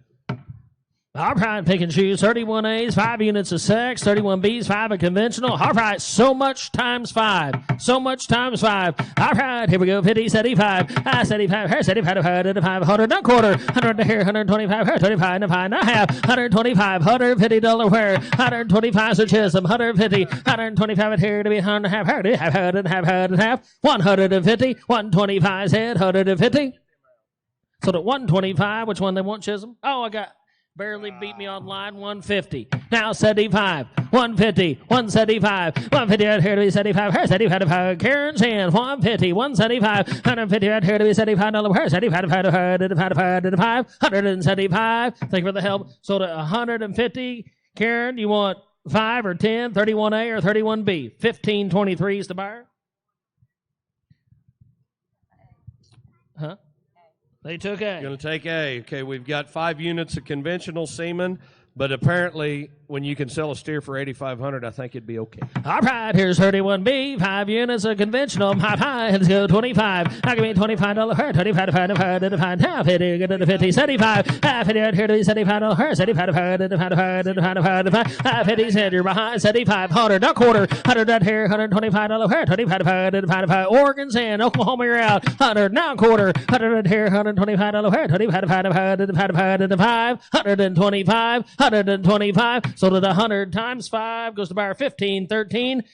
All right, pick and choose. 31 A's, 5 units of sex, 31 B's, 5 of conventional. All right, so much times 5. So much times 5. All right, here we go. 50, 75. 75, here, 75, 100, not quarter. 100 here, 125, here, 25, and a 5, not half. 125, $150 where. 125 so Chisholm, 150, 125 here to be 100 and a half, here to be half, 150, 125's head, 150. So the 125, which one they want, Chisholm? Oh, I got... Barely beat me on line 150. Now 75, 150, 175, 150 right here to be 75. Here 75, Karen's hand, 150, 175, 150 right here to be $75. Here 75, 175. Thank you for the help. So to 150, Karen, you want 5 or 10, 31A or 31B? 1523 is the buyer. Huh? They took A. Going to take A. Okay, we've got 5 units of conventional semen, but apparently when you can sell a steer for $8,500, I think it'd be okay. All right, here's 31B, 5 units of conventional. High, let's go 25. Now give me $25 her, 25, half 50, get to 50, 75, half 50 right here to be $75 her, 75, half 50 cent, you're behind, 75, 100, not quarter, 100 right here, $125 her, 25, Oregon's in, Oklahoma, you're out, 100, now quarter, 100 right here, $125 her, 25, 125, so to the 100 times 5 goes to buyer 1513.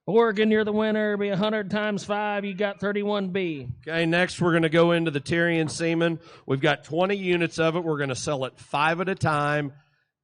Oregon, you're the winner. Be 100 times 5. You got 31B. Okay, next we're going to go into the Tyrian semen. We've got 20 units of it. We're going to sell it 5 at a time.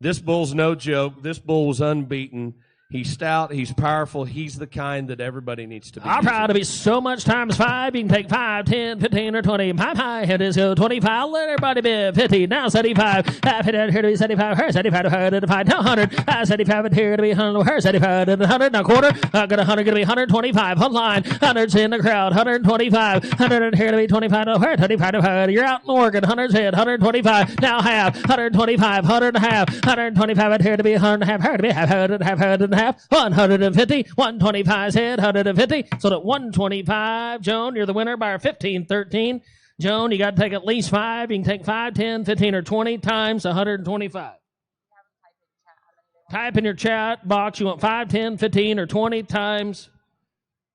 This bull's no joke. This bull was unbeaten. He's stout. He's powerful. He's the kind that everybody needs to be. I'm proud to be so much times 5. You can take 5, 10, 15, or 20. High, head is go 25. Let everybody bid 50. Now 75. Half it out here to be 75. Her 75 to 105. Now 100. 75 and here to be 100. Her 75 to 100. Now quarter. I got 100 going to be 125. On line. 100's in the crowd. 125. 100 and here to be 25. Her 25 to 100. You're out in Oregon. 100's in. 125. Now half. 125. 100 and a half. 125 and here to be 100 and a half. Her to be half. 100 and a half. 150, 125's head, 150. So at 125, Joan, you're the winner by our 1513. Joan, you got to take at least 5. You can take 5, 10, 15, or 20 times 125. Type in your chat box. You want 5, 10, 15, or 20 times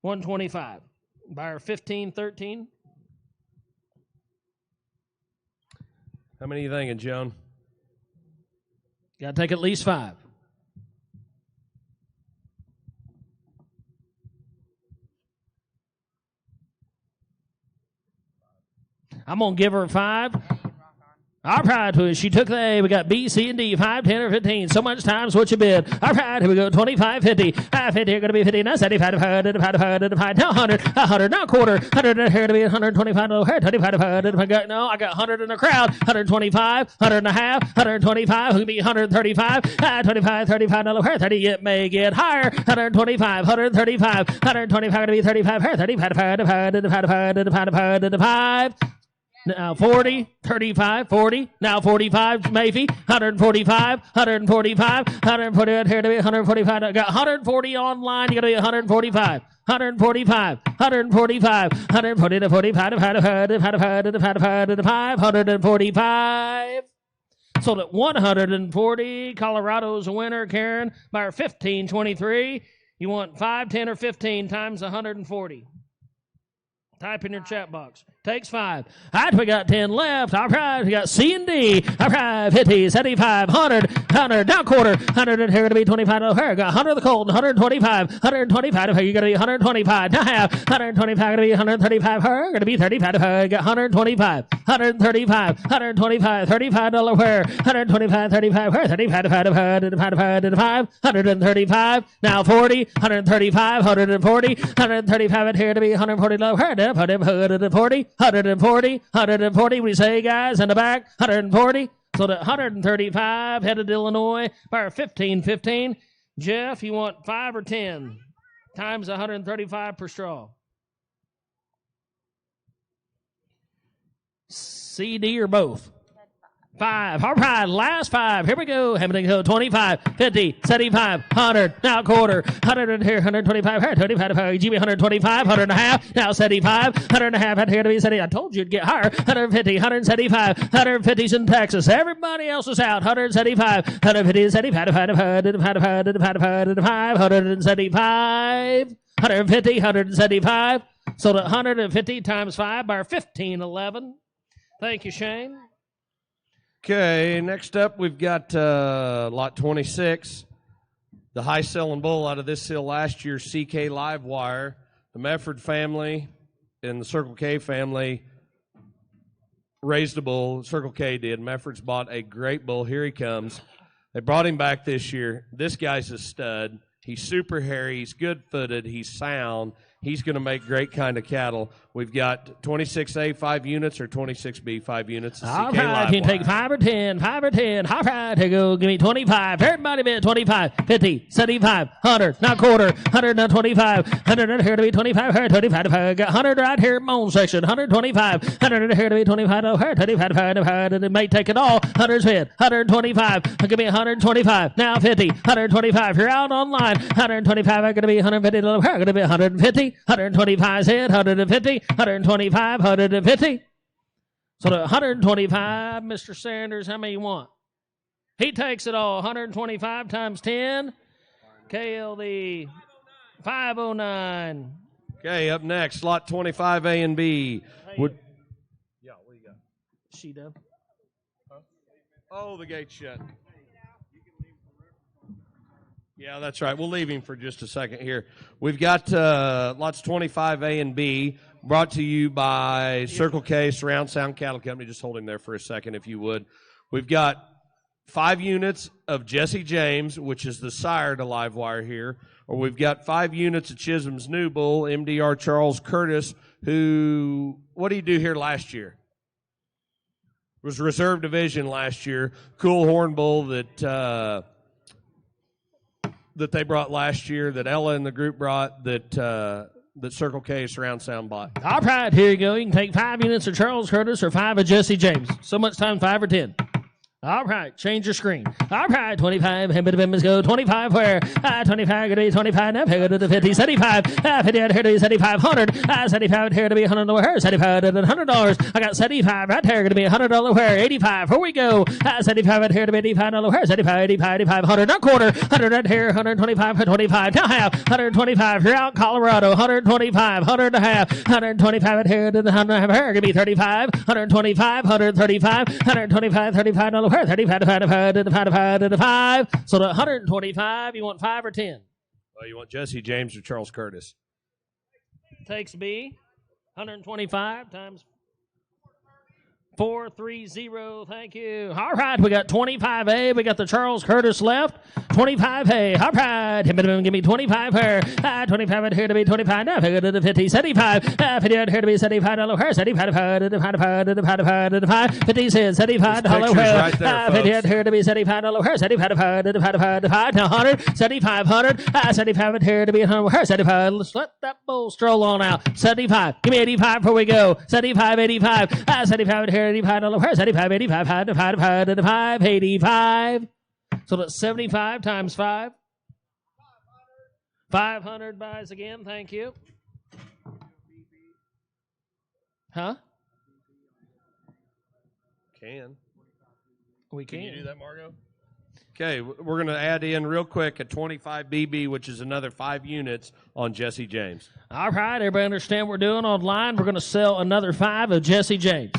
125. By our 1513. How many are you thinking, Joan? Got to take at least 5. I'm going to give her 5. All right, she took the A. We got B, C, and D, 5, 10, or 15. So much times what you bid. All right, here we go. 25, 50. 50 here going to be 50. Now 75, now 100, now quarter. 100 here to be 125. No, here, 25, no, I got 100 in the crowd. 125, 100 and a half, 125. Who can be 135? 25, $35 here. 30, it may get higher. 125, 135, 125 going to be 35 here. 35. Now 40, 35, 40. Now 45, Mayfie. 145, 145, 140 right here to be 145. I got 140 online. You got to be 145. 145, 145, 140 to 45, 145. Sold at 140. Colorado's a winner, Karen, by our 1523. You want 5, 10, or 15 times 140. Type in your chat box. Takes 5. All right, we got 10 left. All right, we got C and D. All right, 50, 75, 100, now quarter. 100 and here to be 25. Here, got 100 of the cold, 125, 125. Here, you got to be 125. Now half, 125 going to be 135. Here, going to be 35. Got 125, 135, 125, $35 where, 125, 35, where, 35, 135. Now 40, 135, 140, 135 and here to be 140. Where, 140. We say, guys, in the back, 140. So the 135 headed to Illinois by our 1515. Jeff, you want 5 or 10 times 135 per straw? CD or both? 5. All right, last 5. Here we go. Hamilton go 25, 50, 75, 100. Now quarter. 100 here, 125 here, 25 GB 125, 100 and a half. Now 75, 100 and a half. Out here to be 70. I told you to get higher. 150, 175, 150's in Texas. Everybody else is out. 175, 150, 75, 175, 150, 175. So the 150 times 5 by 1511. Thank you, Shane. Okay, next up we've got lot 26. The high-selling bull out of this hill last year, CK Livewire. The Mefford family and the Circle K family raised a bull. Circle K did. Mefford's bought a great bull. Here he comes. They brought him back this year. This guy's a stud. He's super hairy. He's good-footed. He's sound. He's going to make great kind of cattle. We've got 26A 5 units or 26B 5 units. All right, you can take 5 or 10, 5 or 10. All right, here go. Give me 25. Everybody bid 25, 50, 75, 100, not quarter, 100, not 25, 100 here to be 25, here 25, got 100 right here, moan section, 125, 100 here to be 25, oh, here 25, it may take it all, 100's bid, 125, give me 125, now 50, 125, you're out online, 125, I'm going to be 150, here going to be 150, 125's hit, 150, 125, 150. So the 125, Mr. Sanders, how many you want? He takes it all. 125 times 10. KLD 509. Okay, up next, lot 25A and B. Yeah, what do you got? She-Dove. Huh? Oh, the gate's shut. Yeah, that's right. We'll leave him for just a second here. We've got lots 25A and B brought to you by Circle K Surround Sound Cattle Company. Just hold him there for a second, if you would. We've got 5 units of Jesse James, which is the sire to Livewire here. Or we've got 5 units of Chisholm's new bull, MDR Charles Curtis, who, what did he do here last year? Was reserve division last year. Cool horn bull that they brought last year, that Ella and the group brought, that Circle K Surround Sound bought. All right, here you go. You can take 5 units of Charles Curtis or 5 of Jesse James. So much time, 5 or 10. All right, change your screen. All right, 25, let's go. 25 where? 25, going to be 25 now. Go to the 50, 75. 50 out here to be 75, 100. 75 out here to be 100 where? 75 and $100. I got 75 right here, going to be $100 where? 85. Here we go. 75 out here to be $85 where? 75, 85, 85, 100, not quarter. 100 right here, 125 for 25. Now half, 125. You're out, Colorado. 125, 100 and a half. 125 out here to the 100 here, going to be 35. 125, 135, 125, $35 where? 35, 5. So the 125, you want 5 or 10? Well, you want Jesse James or Charles Curtis? Takes B. 125 times 430. Thank you. All right, we got 25A. We got the Charles Curtis left. 25A. All right. Give me 25 here. 25 out here to be 25. Now go to the 50. 75. 50 out here to be $75 here. 75. 50 says $75 here. Right there, 50 out here to be $75 here. 75. Now 100. 75. 100. 75 out here to be 100 here. 75. Let's let that bull stroll on out. 75. Give me 85 before we go. 75. 85. 75 out here. $85 75, 85, 85. So that's 75 times 5. 500 buys again. Thank you. Huh? We can. Can you do that, Margo? Okay, we're going to add in real quick a 25 BB, which is another 5 units on Jesse James. All right, everybody understand what we're doing online? We're going to sell another 5 of Jesse James.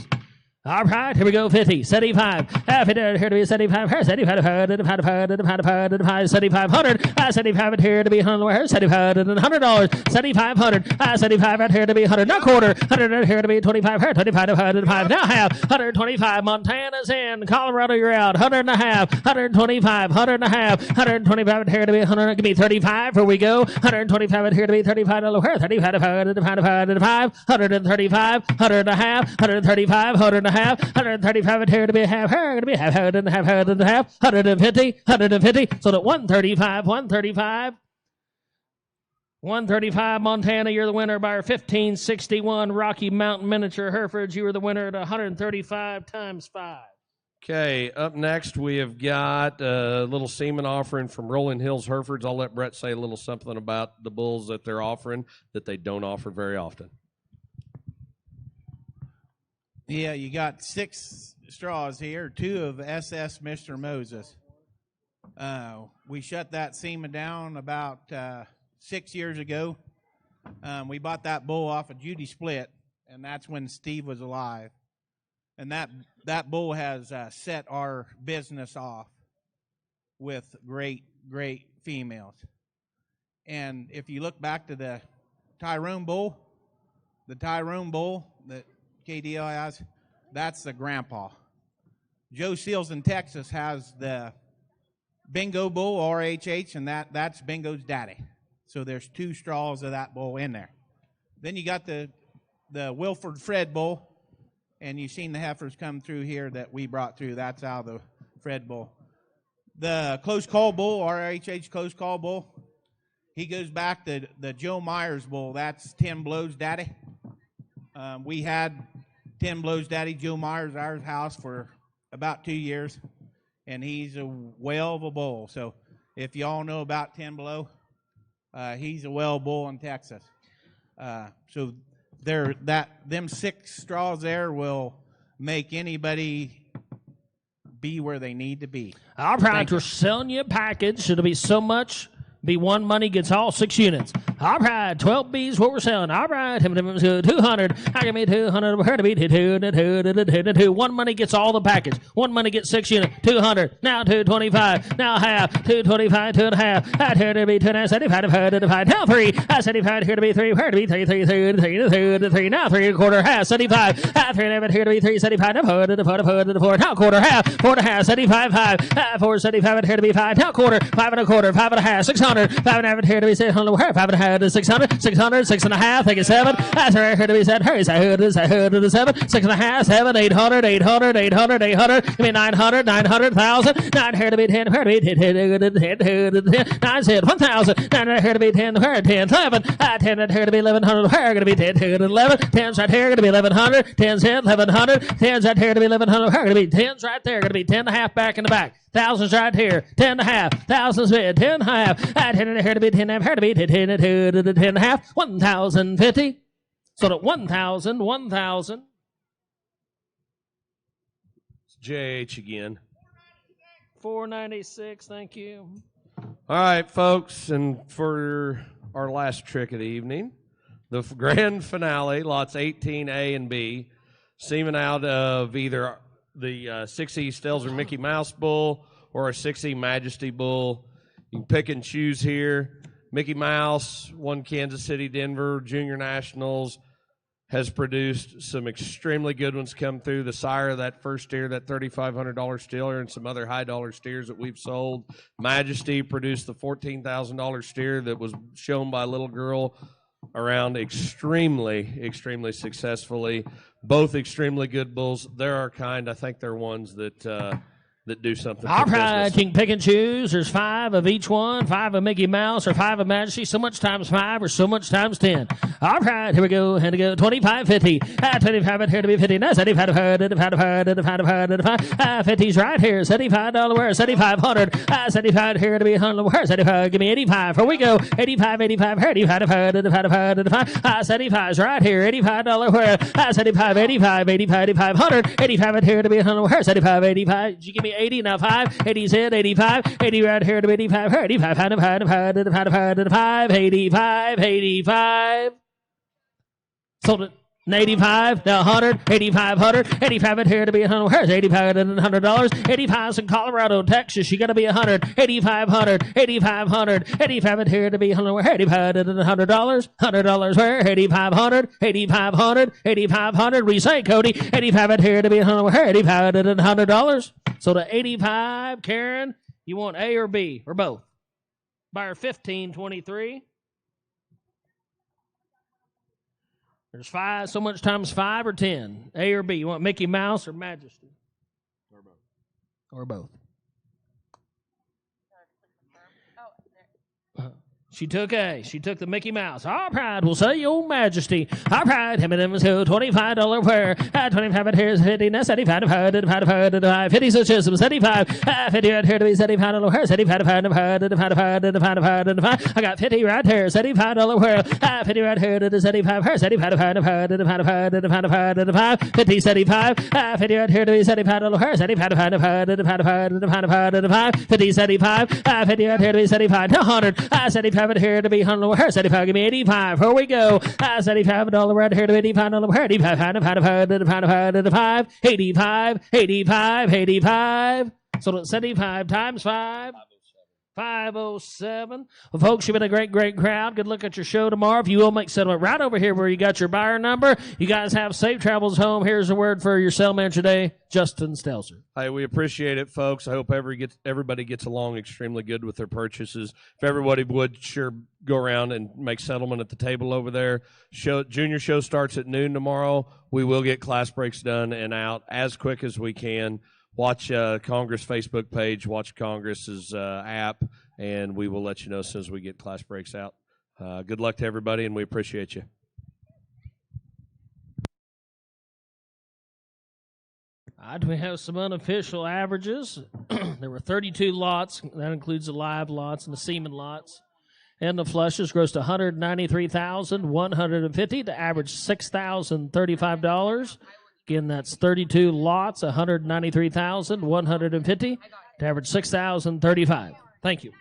All right, here we go, 50, 75, 50 here to be 75, here, 75, 7,500, 75 here to be 100, 75, and $100, 7,500, 75 out here to be 100, not quarter, 100 here to be 25, here, 25, 105, now half, 125, Montana's in, Colorado, you're out, 100 and a half, 125, 100 and a half, 125 out here to be 100, give me 35, here we go, 125 out here to be $35, here, 35, 135, 100 and a half, 135, 100 and a half, 135 out here to be a half, here, going to be half, 100 and a half, 150, so that 135, 135, Montana, you're the winner by our 1561 Rocky Mountain Miniature Hereford. You were the winner at 135 times 5. Okay, up next we have got a little semen offering from Rolling Hills Herefords. I'll let Brett say a little something about the bulls that they're offering that they don't offer very often. Yeah, you got 6 straws here, 2 of SS Mr. Moses. We shut that semen down about 6 years ago. We bought that bull off of Judy Split, and that's when Steve was alive. And that bull has set our business off with great females. And if you look back to the Tyrone bull that KDL has, that's the grandpa. Joe Seals in Texas has the Bingo bull, RHH, and that's Bingo's daddy. So there's 2 straws of that bull in there. Then you got the Wilford Fred bull, and you've seen the heifers come through here that we brought through. That's out of the Fred bull. The Close Call bull, RHH Close Call bull, he goes back to the Joe Myers bull. That's Tim Blow's daddy. We had Tim Blow's daddy, Joe Myers, at our house for about 2 years, and he's a whale of a bull. So if you all know about Tim Blow, he's a whale bull in Texas. So them 6 straws there will make anybody be where they need to be. All right, we're selling you a package. It'll be so much. Be one money gets all 6 units. All right, 12 B's what we're selling. All right, 200. I give me 200. We're to be 2. 1 money gets all the package. 1 money gets 6 units. 200. Now 225. Now half. 225. 2.5. I turn to be 2.5. 75. Now 3. I 75 here to be 3. Where to be 3. 3. Now 3.25. Half. 75. I 3 here to be 3. 75. Now 4. Now quarter. Half. 4.5. 75. 5. 4. 75 here to be 5. Now quarter. 5.25. 5.5. 600. 5.5 here to be 600. 5.5 to 600. 600. 6.5. Take it 7. That's right here to be 7. Hurry, is a hood to 7. 6.5. 7. 800. 800. 800. 800. Give me 900. 900,000. 9 here to be 10. Here to be 10. 9 said 1,000. 9 here to be 10. Where 10. 11. 10 here to be 1,100. Where going to be 10. 11. 10's right here going to be 1,100. 10's here 1,100. 10's right here to be 1,100. Where going to be 10's right there going to be 10.5 back in the back. Thousands right here, 10.5. Thousands bid, 10.5. 10 here to be 10.5. Here to be 10.5. 1,050. So to 1,000, 1,000. It's JH again. 496. Thank you. All right, folks, and for our last trick of the evening, the grand finale, lots 18A and B, seeming out of either the 6E Stelzer Mickey Mouse bull or a 6E Majesty bull. You can pick and choose here. Mickey Mouse won Kansas City, Denver, Junior Nationals, has produced some extremely good ones come through. The sire of that first steer, that $3,500 steer, and some other high-dollar steers that we've sold. Majesty produced the $14,000 steer that was shown by a little girl around extremely successfully. Both extremely good bulls. They're our kind. I think they're ones that do something. All for right, business. you can pick and choose. There's 5 of each one, 5 of Mickey Mouse or 5 of Majesty, so much times 5 or so much times 10. All right, here we go. Here we go. 25, 50. 25 here to be 50. Now 75, 50's right here. $75 where? 7,500. 75 here to be 100. Where? 75. Give me 85. Here we go. 85, 85. Here, 85. 75's right here. $85 where? 75, 85, 100. 85 here to be 100. Where? 75, 85. Did you give me 80? Now 5. 80's in. 85. 80 right here to be 85. Here, 85. 85. Sold it. 85, now 100, 8,500, 85 in here to be 100. Where's 85 and $100? 85's in Colorado, Texas. You got to be 100, 8,500, 8,500, 85 in here to be 100. Where 85 and $100? $100 where? 8,500, 8,500, 8,500. We say, Cody, 85 in here to be 100. Where 85 and $100? So the 85, Karen, you want A or B or both? Buyer 1523. There's 5, so much times 5 or 10. A or B. You want Mickey Mouse or Majesty? Or both. Or both. She took A. She took the Mickey Mouse. Our pride will say your majesty. Our pride, him and them is $25 where. 25 at here is 50, now 75, 50 such as 75. 50 right here to be $75 where. 75, I got 50 right here, $75 where. 50 right here to the 75 where. 75, 50, 75. 50 right here to be $75 where. 75, 50, 75. 50 right here to be 75, 100. 75 right here to be $100 where. 75, give me 85. Here we go. $75 right here to be $85 where. 85, 85. So it's 75 times 5. 507. Well, folks, you've been a great crowd. Good look at your show tomorrow. If you will make settlement right over here where you got your buyer number. You guys have safe travels home. Here's a word for your sale manager today, Justin Stelzer. Hey, we appreciate it, folks. I hope everybody gets along extremely good with their purchases. If everybody would sure go around and make settlement at the table over there. Junior show starts at noon tomorrow. We will get class breaks done and out as quick as we can. Watch Congress Facebook page, watch Congress's app, and we will let you know as soon as we get class breaks out. Good luck to everybody, and we appreciate you. All right, we have some unofficial averages. There were 32 lots. That includes the live lots and the semen lots. And the flushes grossed $193,150 to average $6,035. Again, that's 32 lots, $193,150 to average $6,035. Thank you.